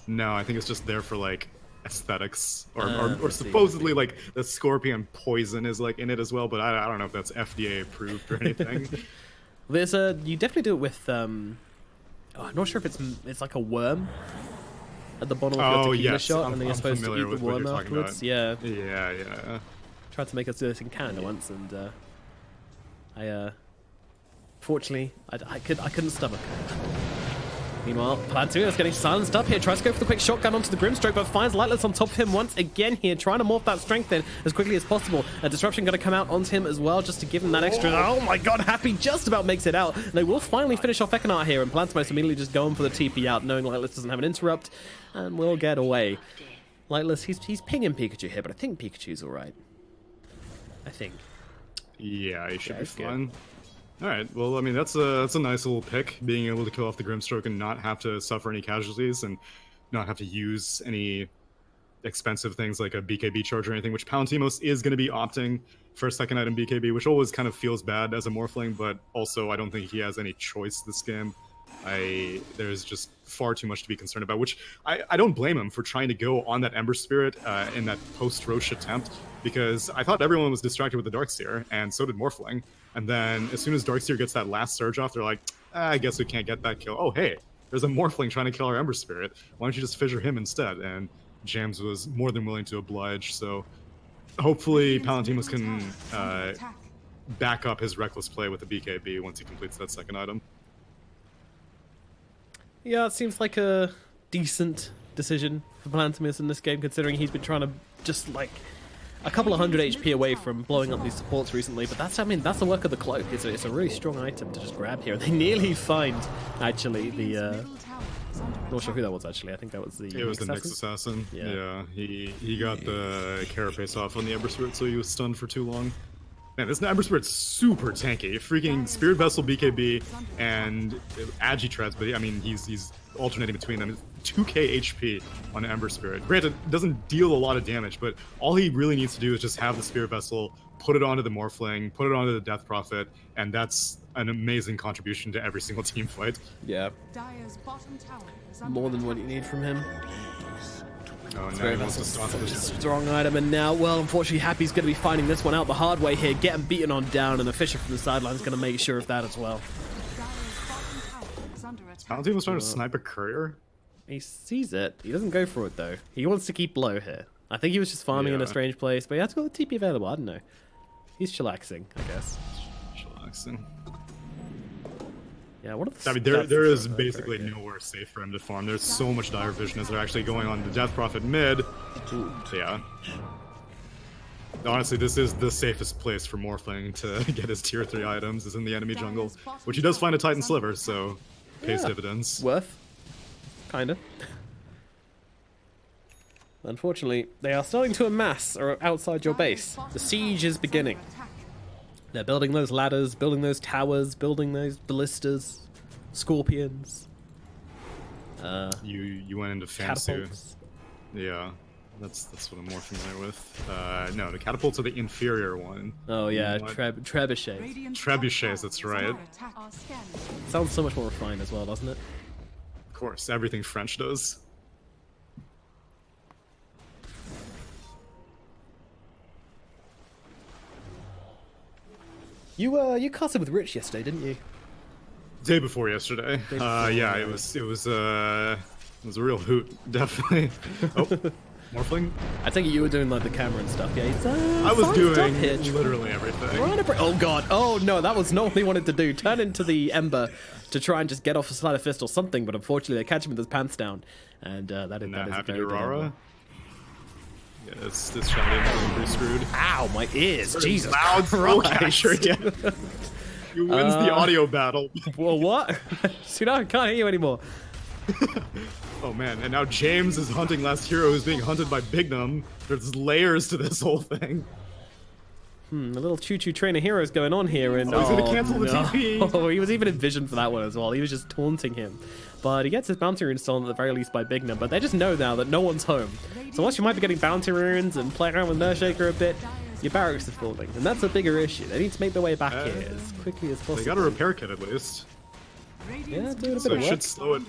No, I think it's just there for like aesthetics, or supposedly like the scorpion poison is like in it as well. But I don't know if that's FDA approved or anything. There's you definitely do it with I'm not sure if it's like a worm at the bottom of your tequila shot, and then you're supposed to eat the worm afterwards. Yeah. Tried to make us do this in Canada once, and I fortunately I couldn't stomach it. Meanwhile, Palantir is getting silenced up here, tries to go for the quick shotgun onto the Grimstroke, but finds Lightless on top of him once again here, trying to morph that strength in as quickly as possible. A disruption going to come out onto him as well, just to give him that extra. Oh my god, Happy just about makes it out. They will finally finish off Ekenhart here, and Palantimos immediately just going for the TP out, knowing Lightless doesn't have an interrupt, and will get away. Lightless, he's pinging Pikachu here, but I think Pikachu's alright. I think. Yeah, he should be fine. Alright, well, I mean, that's a nice little pick, being able to kill off the Grimstroke and not have to suffer any casualties and not have to use any expensive things like a BKB charge or anything, which Palantimos is going to be opting for a second item BKB, which always kind of feels bad as a Morphling, but also I don't think he has any choice this game. There's just far too much to be concerned about, which I don't blame him for trying to go on that Ember Spirit in that post-Roche attempt, because I thought everyone was distracted with the Darkseer, and so did Morphling. And then as soon as Darkseer gets that last surge off, they're like, I guess we can't get that kill. Oh, hey, there's a Morphling trying to kill our Ember Spirit. Why don't you just fissure him instead? And Jams was more than willing to oblige, so hopefully Palantimos can back up his reckless play with the BKB once he completes that second item. Yeah, it seems like a decent decision for Palantimos in this game, considering he's been trying to just like a couple of 100 HP away from blowing up these supports recently. But that's the work of the cloak. It's a really strong item to just grab here. They nearly find actually the not sure who that was actually. I think that was the Nyx Assassin. Yeah, he got the carapace off on the Ember Spirit, so he was stunned for too long. Man, this Ember Spirit's super tanky. Freaking Spirit Vessel, BKB, and Agitreads, but I mean, he's alternating between them. 2k HP on Ember Spirit. Granted, it doesn't deal a lot of damage, but all he really needs to do is just have the Spirit Vessel, put it onto the Morphling, put it onto the Death Prophet, and that's an amazing contribution to every single team fight. Yeah. More than what you need from him. Oh, now he wants to stop this. Strong item, and now, well, unfortunately, Happy's going to be finding this one out the hard way here, getting beaten on down, and the Fisher from the sideline is going to make sure of that as well. Palantir was trying to snipe a courier. He sees it. He doesn't go for it, though. He wants to keep low here. I think he was just farming in a strange place, but he has got the TP available. I don't know. He's chillaxing, I guess. Chillaxing. Yeah, what are the I mean, there is basically nowhere safe for him to farm. There's so much dire vision as they're actually going on the Death Prophet mid. So yeah. Honestly, this is the safest place for Morphling to get his tier 3 items, is in the enemy jungle, which he does find a Titan Sliver, so pays dividends. Worth. Kinda. Unfortunately, they are starting to amass outside your base. The siege is beginning. They're building those ladders, building those towers, building those ballistas, scorpions. You went into Fansu. Catapults. Yeah, that's what I'm more familiar with. No, the catapults are the inferior one. Oh yeah, trebuchets. Trebuchets, that's right. Sounds so much more refined as well, doesn't it? Of course, everything French does. You casted with Rich yesterday, didn't you? Day before yesterday. Yeah, it was a real hoot, definitely. Oh, Morphling? I think you were doing like the camera and stuff. Yeah, he's, I was doing literally everything. Oh god! Oh no, that was not what he wanted to do. Turn into the Ember to try and just get off a sleight of fist or something, but unfortunately they catch him with his pants down, and that is happy very Durara. Yeah, this shot is pretty screwed. Ow, my ears! Jesus loud Christ! Yeah. You wins the audio battle. Well, what? See, now I can't hear you anymore. Oh man, and now James is hunting last hero who's being hunted by Bignum. There's layers to this whole thing. A little choo-choo train of heroes going on here, and he's gonna cancel the TP. Oh, he was even envisioned for that one as well. He was just taunting him, but he gets his bounty rune stolen at the very least by Bignum. But they just know now that no one's home. So once you might be getting bounty runes and playing around with Nurshaker a bit, your barracks are falling, and that's a bigger issue. They need to make their way back here as quickly as possible. They got a repair kit at least. Yeah, doing a bit So of it work. should slow it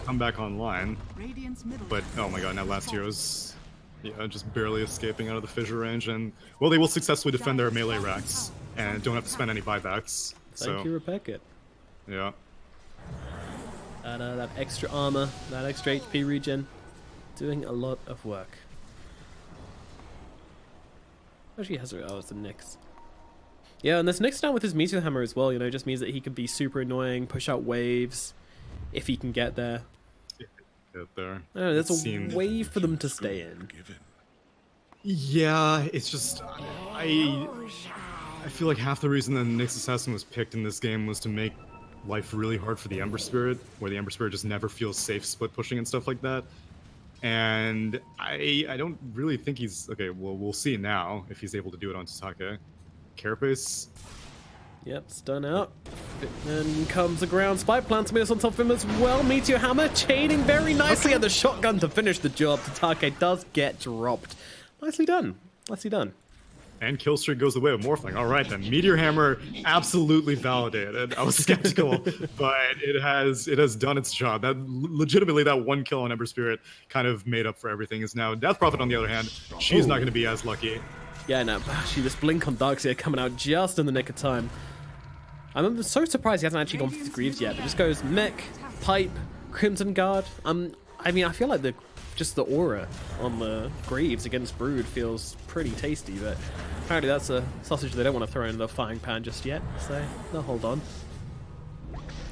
come back online. But oh my god, now last hero's just barely escaping out of the fissure range, and well, they will successfully defend their melee racks and don't have to spend any buybacks. Thank you, repair kit. Yeah. That extra armor, that extra HP regen, doing a lot of work. Actually has it's the Nyx. Yeah, and this Nyx down with his Meteor Hammer as well, just means that he can be super annoying, push out waves, if he can get there. Get there. I don't know, there's a way for them to stay in. Yeah, it's just I feel like half the reason that Nyx Assassin was picked in this game was to make life really hard for the Ember Spirit, where the Ember Spirit just never feels safe split pushing and stuff like that. And I don't really think he's okay. Well, we'll see now if he's able to do it on Tatake. Carapace. Yep, stun out. Then comes the ground spike, plants miss on top of him as well. Meteor Hammer chaining very nicely at the shotgun to finish the job. Tatake does get dropped. Nicely done. Nicely done. And kill streak goes the way of Morphling. All right then, Meteor Hammer absolutely validated. I was skeptical, but it has done its job. That legitimately that one kill on Ember Spirit kind of made up for everything. Is now Death Prophet on the other hand, she's not going to be as lucky. Yeah, no, actually this blink on Darkseer coming out just in the nick of time. I'm so surprised he hasn't actually gone for the Greaves yet. It just goes Mech, Pipe, Crimson Guard. I mean, I feel like just the aura on the Greaves against Brood feels pretty tasty, but apparently that's a sausage they don't want to throw in the frying pan just yet, so they'll hold on.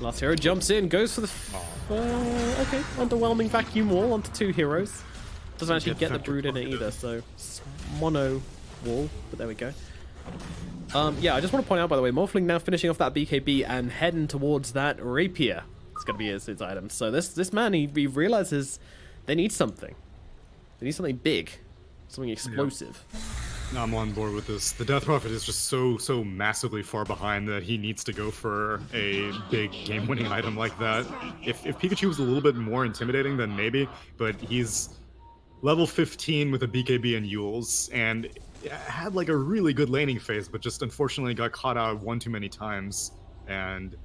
Last hero jumps in, goes for the... okay, underwhelming vacuum wall onto two heroes. Doesn't actually get the Brood in it either, so mono wall, but there we go. Yeah, I just want to point out, by the way, Morphling now finishing off that BKB and heading towards that Rapier. It's going to be his item. So this man, he realizes they need something. They need something big. Something explosive. No, I'm on board with this. The Death Prophet is just so massively far behind that he needs to go for a big game-winning item like that. If Pikachu was a little bit more intimidating, then maybe, but he's level 15 with a BKB and Yules, and had like a really good laning phase, but just unfortunately got caught out one too many times. And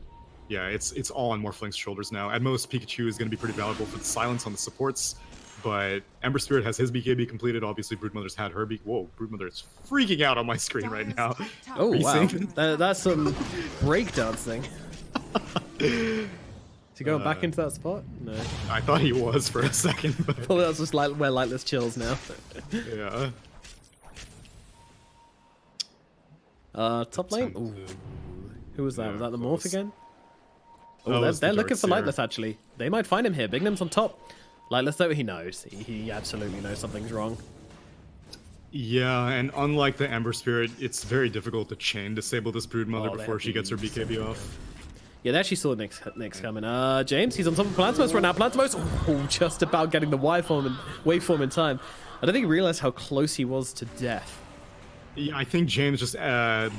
yeah, it's all on Morphling's shoulders now. At most, Pikachu is going to be pretty valuable for the silence on the supports, but Ember Spirit has his BKB completed. Obviously, Broodmother's had her Whoa, Broodmother is freaking out on my screen right now. Oh, wow. That's some breakdancing. Is he going back into that spot? No. I thought he was for a second, but... Well, that's just like where Lightless chills now. Yeah. Top lane? Ooh. Who was that? Yeah, was that the Morph again? Oh, they're looking for Lightless, actually. They might find him here. Bignum's on top. Lightless, though, he knows. He absolutely knows something's wrong. Yeah, and unlike the Ember Spirit, it's very difficult to chain disable this Broodmother before she gets her BKB off. Yeah, they actually saw Nick's coming. James, he's on top of Plantimos right now. Plantimos, just about getting the waveform in time. I don't think he realized how close he was to death. Yeah, I think James just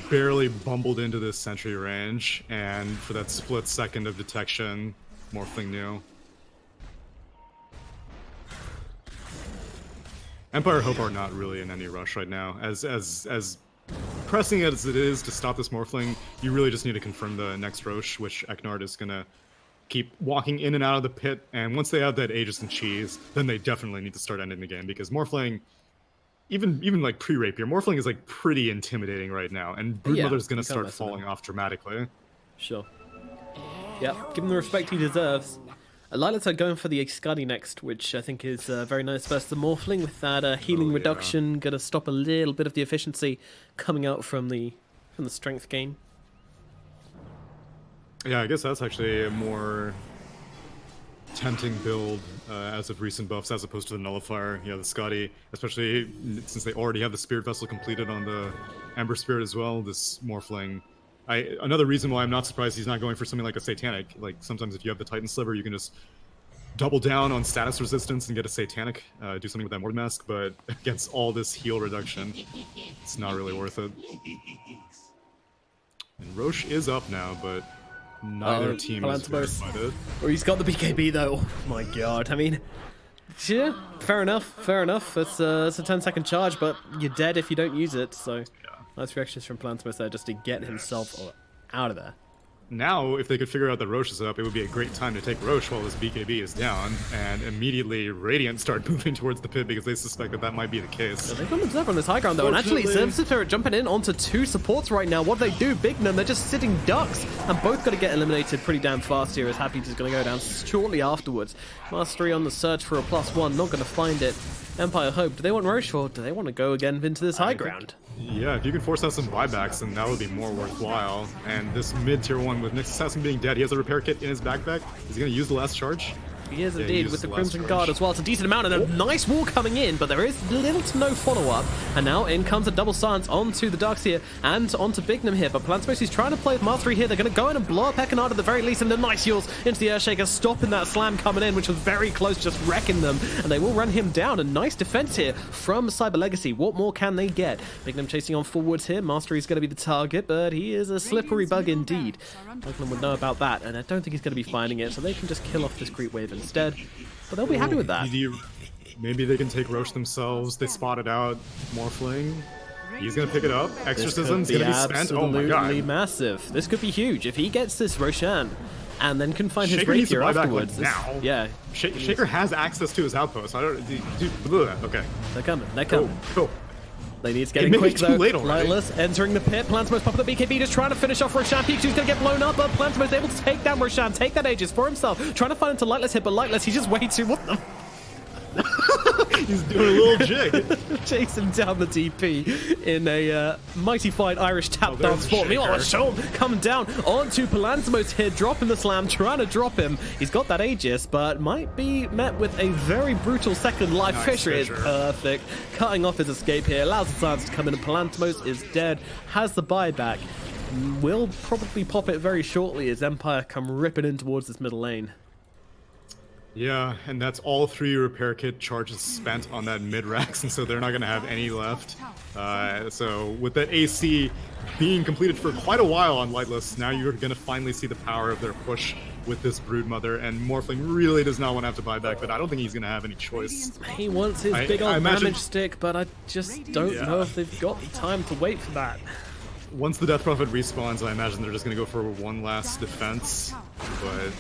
barely bumbled into this sentry range, and for that split second of detection, Morphling knew. Empire Hope are not really in any rush right now. As pressing as it is to stop this Morphling, you really just need to confirm the next Roche, which Eknard is gonna keep walking in and out of the pit, and once they have that Aegis and Cheese, then they definitely need to start ending the game, because Morphling, even like pre-Rapier, Morphling is like pretty intimidating right now, and Broodmother's gonna start falling off dramatically. Sure. Yeah, give him the respect he deserves. Lilacs are going for the Scuddy next, which I think is very nice versus the Morphling with that healing reduction, gonna stop a little bit of the efficiency coming out from the strength gain. Yeah, I guess that's actually a more tempting build as of recent buffs, as opposed to the Nullifier. Yeah, the Scotty, especially since they already have the Spirit Vessel completed on the Ember Spirit as well. This Morphling, another reason why I'm not surprised he's not going for something like a Satanic. Like sometimes if you have the Titan Sliver, you can just double down on status resistance and get a Satanic, do something with that Mord Mask. But against all this heal reduction, it's not really worth it. And Roche is up now, but neither team is verified. Or he's got the BKB though. Oh my god. I mean, yeah, fair enough. Fair enough. It's a 10-second charge, but you're dead if you don't use it. So nice reactions from Plantimos there just to get himself out of there. Now, if they could figure out that Roche is up, it would be a great time to take Roche while his BKB is down, and immediately Radiant start moving towards the pit because they suspect that that might be the case. So they've got themselves on this high ground though, and actually Service Spirit jumping in onto two supports right now. What do they do? Bignum, they're just sitting ducks, and both got to get eliminated pretty damn fast here as Happy is going to go down shortly afterwards. Mastery on the search for a +1, not going to find it. Empire Hope, do they want Roche or do they want to go again into this high ground? Yeah, if you can force out some buybacks, then that would be more worthwhile. And this mid-tier one with Nyx Assassin being dead, he has a repair kit in his backpack. Is he going to use the last charge? He is indeed, with the Crimson Guard as well. It's a decent amount and a nice wall coming in, but there is little to no follow-up. And now in comes a double silence onto the Darkseer and onto Bignum here. But Plantimos is trying to play with Mastery here. They're going to go in and blow up Eknard at the very least, and the nice heals into the Earthshaker, stopping that slam coming in, which was very close, just wrecking them. And they will run him down. A nice defense here from Cyber Legacy. What more can they get? Bignum chasing on forwards here. Mastery is going to be the target, but he is a slippery bug indeed. Oakland would know about that, and I don't think he's going to be finding it, so they can just kill off this creep wave instead. But they'll be happy with that. Maybe they can take Roche themselves. They spotted out Morphling. He's going to pick it up. Exorcism's going to be spent. Oh my god. Absolutely massive. This could be huge. If he gets this Roshan and then can find his Shaker rapier afterwards. Like now. Yeah. Shaker has access to his outpost. I don't. Dude, okay. They're coming. They're coming. Go. They need to get in quick though. Lightless entering the pit. Plantimos popping the BKB, just trying to finish off Roshan. Pikachu's going to get blown up, but Plantimos able to take down Roshan, take that Aegis for himself. Trying to find into Lightless hit, but Lightless, he's just way too... What the... He's doing a little jig. Chase him down the DP in a mighty fine Irish tap dance sport. Meanwhile, Sean coming down onto Plantimos here, dropping the slam, trying to drop him. He's got that Aegis, but might be met with a very brutal second life. Nice Fisher is perfect. Cutting off his escape here, allows the silence to come in, and Plantimos is dead. Has the buyback. Will probably pop it very shortly as Empire come ripping in towards this middle lane. Yeah, and that's all 3 repair kit charges spent on that mid-rax, and so they're not going to have any left. So with that AC being completed for quite a while on Lightless, now you're going to finally see the power of their push with this Broodmother, and Morphling really does not want to have to buy back, but I don't think he's going to have any choice. He wants his big old damage stick, but I just don't know if they've got the time to wait for that. Once the Death Prophet respawns, I imagine they're just going to go for one last defense, but...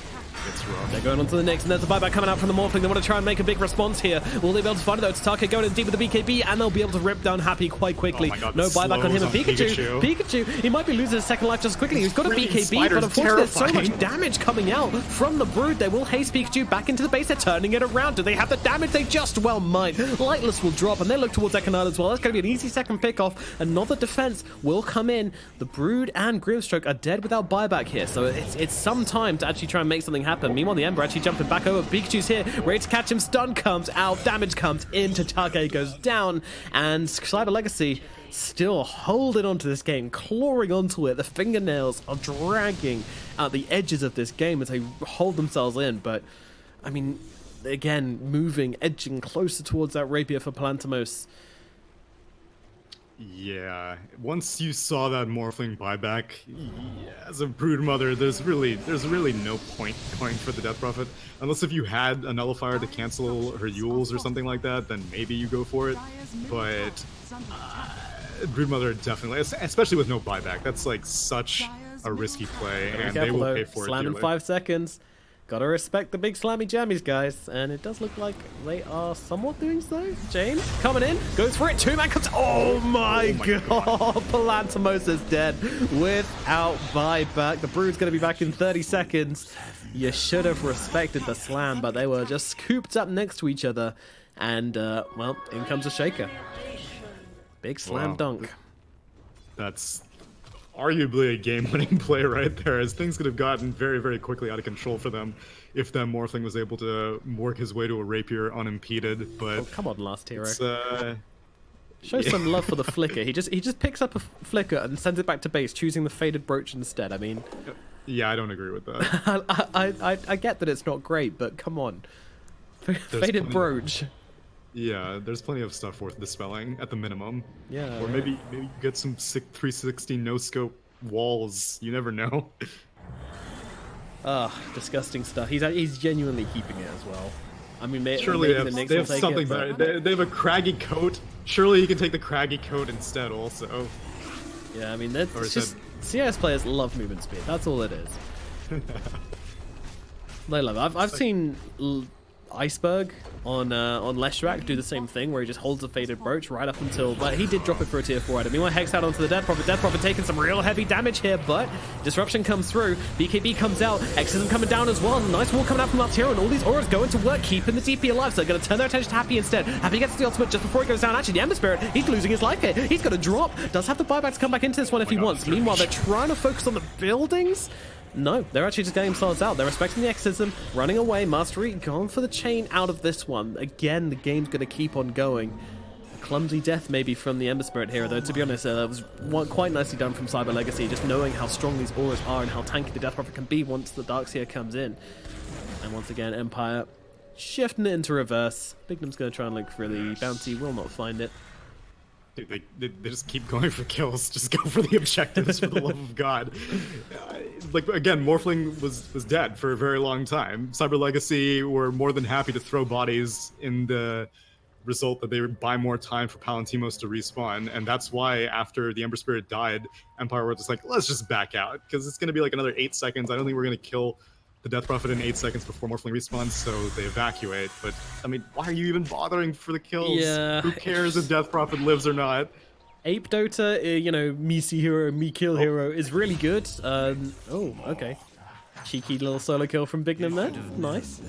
it's rough. They're going on to the next, and there's a buyback coming out from the Morphling. They want to try and make a big response here. Will they be able to find it though? It's Taka going in deep with the BKB, and they'll be able to rip down Happy quite quickly. Oh my god, no buyback on him. And Pikachu, he might be losing his second life just quickly. He's got a BKB, but unfortunately there's so much damage coming out from the Brood. They will haste Pikachu back into the base. They're turning it around. Do they have the damage? They just well might. Lightless will drop, and they look towards Eknard as well. That's going to be an easy second pick off. Another defense will come in. The Brood and Grimstroke are dead without buyback here, so it's some time to actually try and make something happen. happen. Meanwhile, the Ember actually jumping back over. Pikachu's here, ready to catch him. Stun comes out, damage comes into Take, goes down, and Cyber Legacy still holding onto this game, clawing onto it. The fingernails are dragging out the edges of this game as they hold themselves in. But, I mean, again, moving, edging closer towards that rapier for Palantamos. Yeah, once you saw that Morphling buyback, as a Brood Mother, there's really no point going for the Death Prophet. Unless if you had a Nullifier to cancel her Yules or something like that, then maybe you go for it. But Brood Mother definitely, especially with no buyback, that's like such a risky play, and they will pay for it. Slam in 5 seconds. Gotta respect the big slammy jammies, guys. And it does look like they are somewhat doing so. James coming in, goes for it. 2-man comes. Oh my god. Palantamos is dead without buyback. The Brood's gonna be back in 30 seconds. You should have respected the slam, but they were just scooped up next to each other. And, well, in comes a shaker. Big slam dunk. That's arguably a game-winning play right there, as things could have gotten very, very quickly out of control for them if that Morphling was able to work his way to a rapier unimpeded. But come on, last hero. Show some love for the flicker. He just picks up a flicker and sends it back to base, choosing the faded brooch instead. I mean, yeah, I don't agree with that. I get that it's not great, but come on, faded brooch. Yeah, there's plenty of stuff worth dispelling at the minimum. Yeah. Or maybe you get some sick 360 no scope walls. You never know. Disgusting stuff. He's genuinely keeping it as well. I mean, surely maybe they have something better. They have a craggy coat. Surely you can take the craggy coat instead also. Yeah, I mean, that's just CS players love movement speed. That's all it is. They love it. I've seen Iceberg on Leshrac do the same thing, where he just holds a faded brooch right up until, but he did drop it for a tier 4 item. Meanwhile, Hex out onto the Death Prophet. Death Prophet taking some real heavy damage here, but disruption comes through. BKB comes out. Exorcism coming down as well. Nice wall coming out from Artero, and all these auras going to work, keeping the DP alive. So they're going to turn their attention to Happy instead. Happy gets the ultimate just before he goes down. Actually, the Ember Spirit, he's losing his life here. He's going to drop. Does have the buyback to come back into this one if he wants. Meanwhile, they're trying to focus on the buildings. No, they're actually just getting themselves out. They're respecting the exorcism, running away. Mastery going for the chain out of this one. Again, the game's going to keep on going. A clumsy death maybe from the Ember Spirit here, though, to be honest, that was quite nicely done from Cyber Legacy, just knowing how strong these auras are and how tanky the Death Prophet can be once the Darkseer comes in. And once again, Empire shifting it into reverse. Bignum's going to try and look for the bounty, will not find it. Dude, they just keep going for kills. Just go for the objectives, for the love of God. Like, again, Morphling was dead for a very long time. Cyber Legacy were more than happy to throw bodies in the result that they would buy more time for Palantimos to respawn. And that's why after the Ember Spirit died, Empire were just like, let's just back out, because it's going to be like another 8 seconds. I don't think we're going to kill the Death Prophet in 8 seconds before Morphling respawns, so they evacuate. But, I mean, why are you even bothering for the kills? Yeah. Who cares if Death Prophet lives or not? Ape Dota, you know, me see hero, me kill hero is really good. Oh, okay. Cheeky little solo kill from Bignum there. Nice.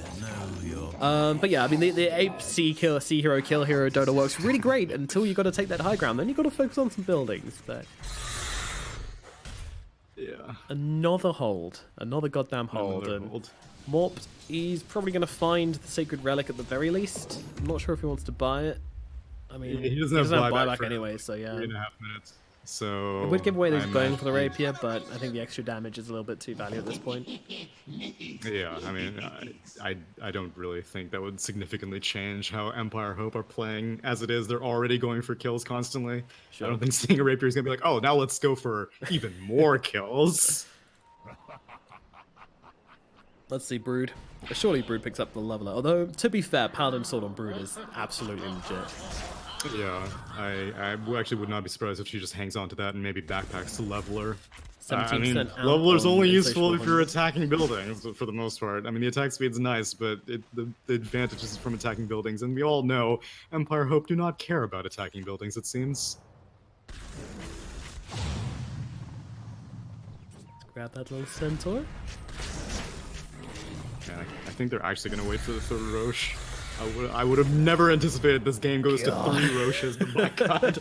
But yeah, I mean, the Ape see hero, kill hero Dota works really great until you got to take that high ground. Then you got to focus on some buildings. But yeah. Another hold. Another goddamn hold. Morp, he's probably going to find the Sacred Relic at the very least. I'm not sure if he wants to buy it. I mean, he doesn't have buyback anyway, so yeah. 3.5 minutes. So it would give away that he's going for the rapier, but I think the extra damage is a little bit too valuable at this point. Yeah, I mean, I don't really think that would significantly change how Empire Hope are playing. As it is, they're already going for kills constantly. Sure. I don't think seeing a rapier is going to be like, oh, now let's go for even more kills. Let's see, Brood. Surely Brood picks up the leveler. Although, to be fair, Paladin Sword on Brood is absolutely legit. Yeah, I actually would not be surprised if she just hangs on to that and maybe backpacks to leveler. I mean, leveler's only useful if you're attacking buildings, for the most part. I mean, the attack speed's nice, but the advantage is from attacking buildings, and we all know Empire Hope do not care about attacking buildings, it seems. Let's grab that little centaur. Yeah, I think they're actually going to wait for the third Roche. I would have never anticipated this game goes to 3 Roches, but my god.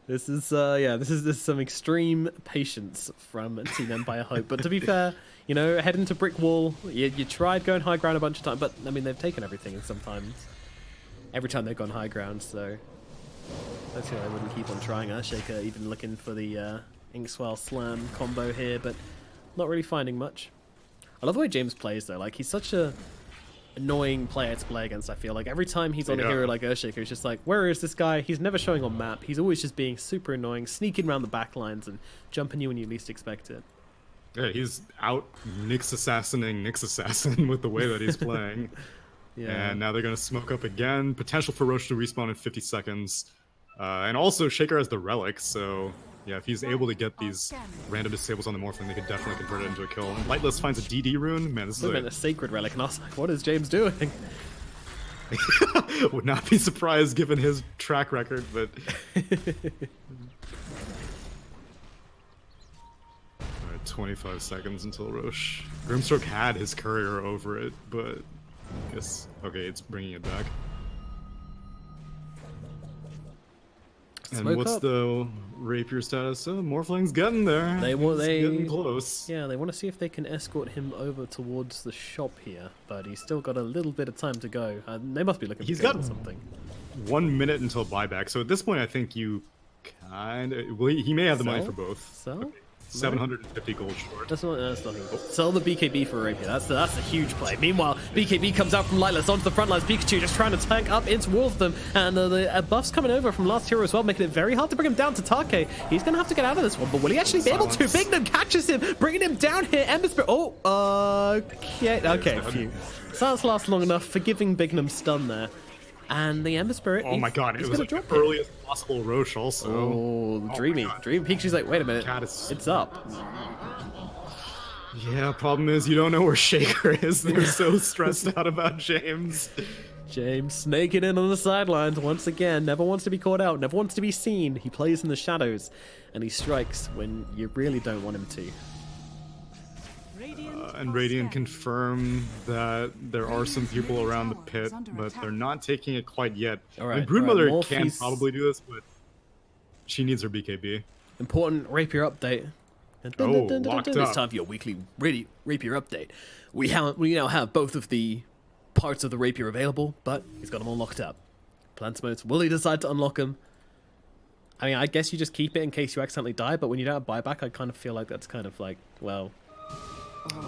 This is this is some extreme patience from Team Empire Hope. But to be fair, you know, head into brick wall. You tried going high ground a bunch of times, but I mean they've taken everything, and sometimes every time they've gone high ground. So that's why I wouldn't keep on trying. Shaker even looking for the Inkswell Slam combo here, but not really finding much. I love the way James plays though. Like he's such a annoying player to play against. I feel like every time he's on a hero like Earthshaker, it's just like, where is this guy? He's never showing on map. He's always just being super annoying, sneaking around the back lines and jumping you when you least expect it. Yeah, he's out Nyx Assassin with the way that he's playing. And now they're going to smoke up again. Potential for Roche to respawn in 50 seconds. And also Shaker has the relic, so yeah, if he's able to get these random disables on the Morphling, they could definitely convert it into a kill. And Lightless finds a DD rune. Man, this is a sacred relic, and I was like, what is James doing? Would not be surprised given his track record, but... Alright, 25 seconds until Roche. Grimstroke had his courier over it, but I guess... Okay, it's bringing it back. And what's the rapier status? Morphling's getting there. Getting close. Yeah, they want to see if they can escort him over towards the shop here, but he's still got a little bit of time to go. They must be looking for something. 1 minute until buyback, so at this point I think you kind of... Well, he may have the money for both. Sell? 750 gold short. That's nothing. Sell the BKB for Rapier. That's a huge play. Meanwhile, BKB comes out from Lightless onto the front lines. Pikachu just trying to tank up in towards them. And the buff's coming over from last hero as well, making it very hard to bring him down to Take. He's going to have to get out of this one, but will he actually be able to? Bignum catches him, bringing him down here. Ember Spirit. Okay, phew. Silence lasts long enough for giving Bignum stun there. And the Ember Spirit. Oh my god, it was like the earliest possible Roche also. Oh, dreamy. Dream Pikachu's like, wait a minute. It's up. Yeah, problem is you don't know where Shaker is. They're so stressed out about James. James snaking in on the sidelines once again. Never wants to be caught out, never wants to be seen. He plays in the shadows, and he strikes when you really don't want him to. And Radiant confirm that there are some people around the pit, but they're not taking it quite yet. Right, I mean, Broodmother can probably do this, but she needs her BKB. Important Rapier update. Locked up. It's time for your weekly Rapier update. We now have both of the parts of the Rapier available, but he's got them all locked up. Plant modes. Will he decide to unlock them? I mean, I guess you just keep it in case you accidentally die, but when you don't have buyback, I kind of feel like that's kind of like, well...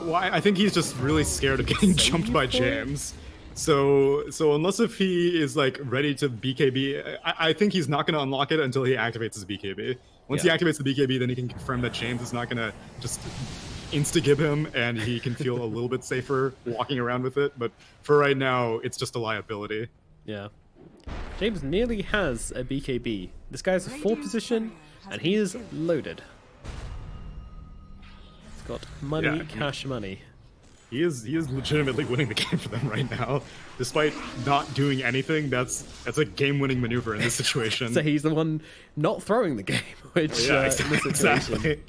Well, I think he's just really scared of getting jumped by James. So unless if he is like ready to BKB, I think he's not going to unlock it until he activates his BKB. Once he activates the BKB, then he can confirm that James is not going to just insta-gib him, and he can feel a little bit safer walking around with it. But for right now, it's just a liability. Yeah. James nearly has a BKB. This guy's a 4 position, and he is loaded. Got money, cash money. He is legitimately winning the game for them right now, despite not doing anything. That's a game-winning maneuver in this situation. So he's the one not throwing the game, which in this situation. Exactly.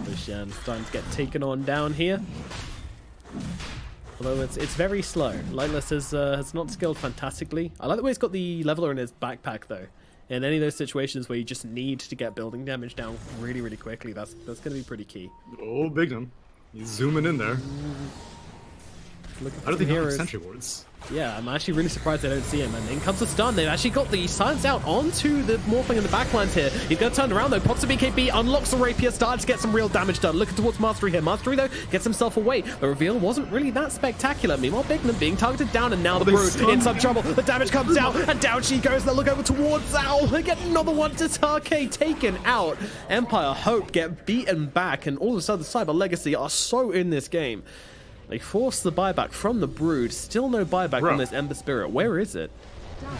Lucian starting to get taken on down here. Although it's very slow. Lightless has not scaled fantastically. I like the way he's got the leveler in his backpack though. In any of those situations where you just need to get building damage down really, really quickly, that's going to be pretty key. Oh, Bignum. He's zooming in there. How do they have sentry wards? Yeah, I'm actually really surprised they don't see him. And in comes the stun. They've actually got the silence out onto the Morphling in the backlines here. He's going to turn around though, pops the BKB, unlocks the Rapier, starts to get some real damage done. Looking towards Mastery here. Mastery though gets himself away. The reveal wasn't really that spectacular. Meanwhile, Bignum being targeted down, and now the Brood in some trouble. The damage comes down, and down she goes. They look over towards Owl. They get another one to Take, taken out. Empire Hope get beaten back, and all of a sudden Cyber Legacy are so in this game. They force the buyback from the Brood. Still no buyback on this Ember Spirit. Where is it?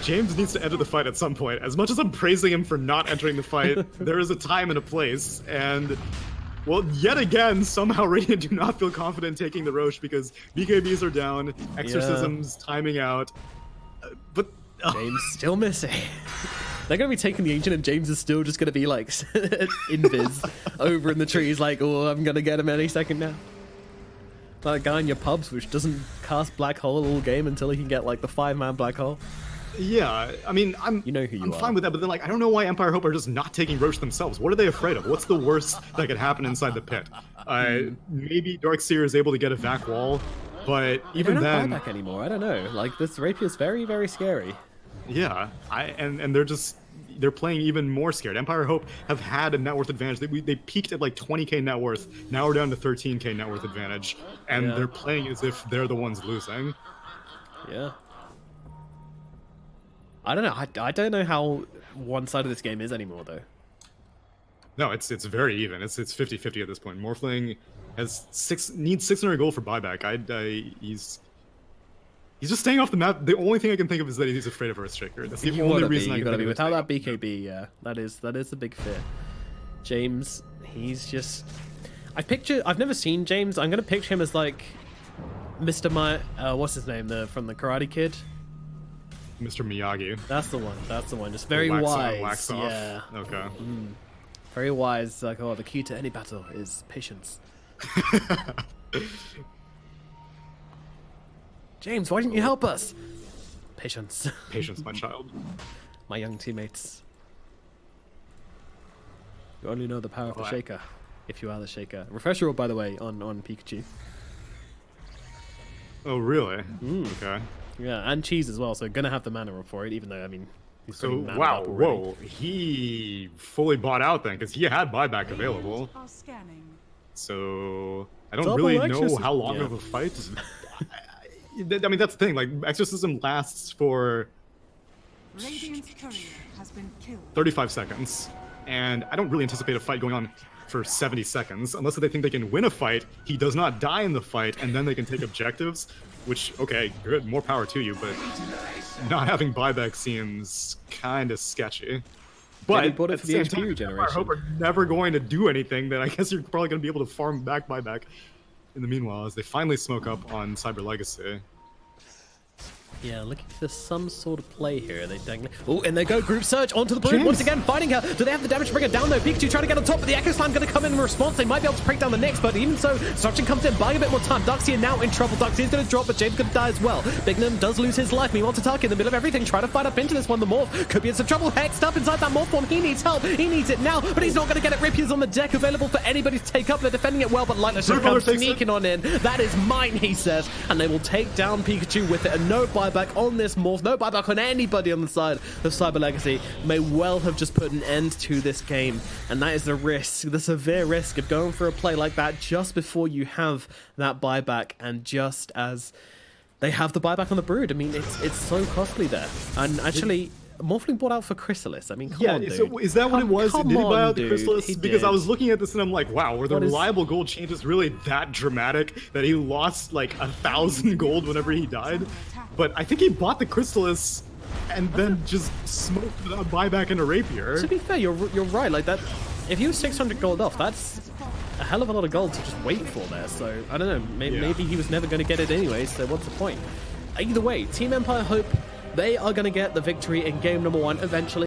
James needs to enter the fight at some point. As much as I'm praising him for not entering the fight, there is a time and a place. And, well, yet again, somehow Radiant do not feel confident taking the Roche because BKBs are down, Exorcism's timing out. But... James still missing. They're going to be taking the Ancient, and James is still just going to be, like, invis over in the trees, like, oh, I'm going to get him any second now. That guy in your pubs which doesn't cast Black Hole all game until he can get like the 5-man Black Hole. Yeah, I mean, I'm fine with that, but then like I don't know why Empire Hope are just not taking Roche themselves. What are they afraid of? What's the worst that could happen inside the pit? Maybe Darkseer is able to get a vac wall, but even then, buyback anymore. I don't know. Like this Rapier is very, very scary. Yeah, and they're playing even more scared. Empire Hope have had a net worth advantage. They peaked at like 20k net worth. Now we're down to 13k net worth advantage, and they're playing as if they're the ones losing. Yeah. I don't know. I don't know how one side of this game is anymore, though. No, it's very even. It's 50-50 at this point. Morphling needs 600 gold for buyback. He's just staying off the map. The only thing I can think of is that he's afraid of Earthshaker. That's the only reason I can think of. Without that BKB, yeah, that is a big fear. James, he's just. I've never seen James. I'm gonna picture him as like Mr. What's his name? From the Karate Kid. Mr. Miyagi. That's the one. Just very wise. Wax off. Yeah. Okay. Very wise. Like, the key to any battle is patience. James, why didn't you help us? Patience. Patience, my child. My young teammates. You only know the power of the Shaker, if you are the Shaker. Refresher, by the way, on Pikachu. Oh, really? Okay. Yeah, and cheese as well, so gonna have the mana for it, even though, I mean, he's so, wow, whoa, he fully bought out then, because he had buyback available. So, I don't really know how long of a fight. I mean, that's the thing, like, Exorcism lasts for 35 seconds, and I don't really anticipate a fight going on for 70 seconds, unless they think they can win a fight. He does not die in the fight, and then they can take objectives, which, okay, good, more power to you, but not having buyback seems kind of sketchy. But at the same time, I hope we're never going to do anything, then I guess you're probably going to be able to farm back buyback in the meanwhile, as they finally smoke up on Cyber Legacy. Yeah, looking for some sort of play here. Oh, and they go group search onto the Brood once again, fighting her. Do they have the damage to bring her down though? Pikachu trying to get on top, but the Echo Slam going to come in response. They might be able to break down the next, but even so, Destruction comes in, buying a bit more time. Darkseer now in trouble. Darkseer's going to drop, but James going to die as well. Bignum does lose his life. Meanwhile, Tataki in the middle of everything, trying to fight up into this one. The Morph could be in some trouble. Hexed up inside that Morph form. He needs help. He needs it now, but he's not going to get it. Ripier's on the deck, available for anybody to take up. They're defending it well, but Lightless just comes sneaking on in. That is mine, he says, and they will take down Pikachu with it. And no buyback on this Morph. No buyback on anybody on the side of Cyber Legacy. May well have just put an end to this game, and that is the risk, the severe risk of going for a play like that just before you have that buyback, and just as they have the buyback on the Brood. I mean, it's so costly there. And actually, Morphling bought out for Chrysalis. I mean, come on, dude. So is that what it was? Did he buy out the Chrysalis? Because I was looking at this and I'm like, wow, were the reliable gold changes really that dramatic that he lost like 1,000 gold whenever he died? But I think he bought the Chrysalis and then just smoked without buyback into Rapier. To be fair, you're right. Like that, if he was 600 gold off, that's a hell of a lot of gold to just wait for there. So I don't know. Maybe he was never going to get it anyway. So what's the point? Either way, Team Empire Hope, they are going to get the victory in game number 1 eventually.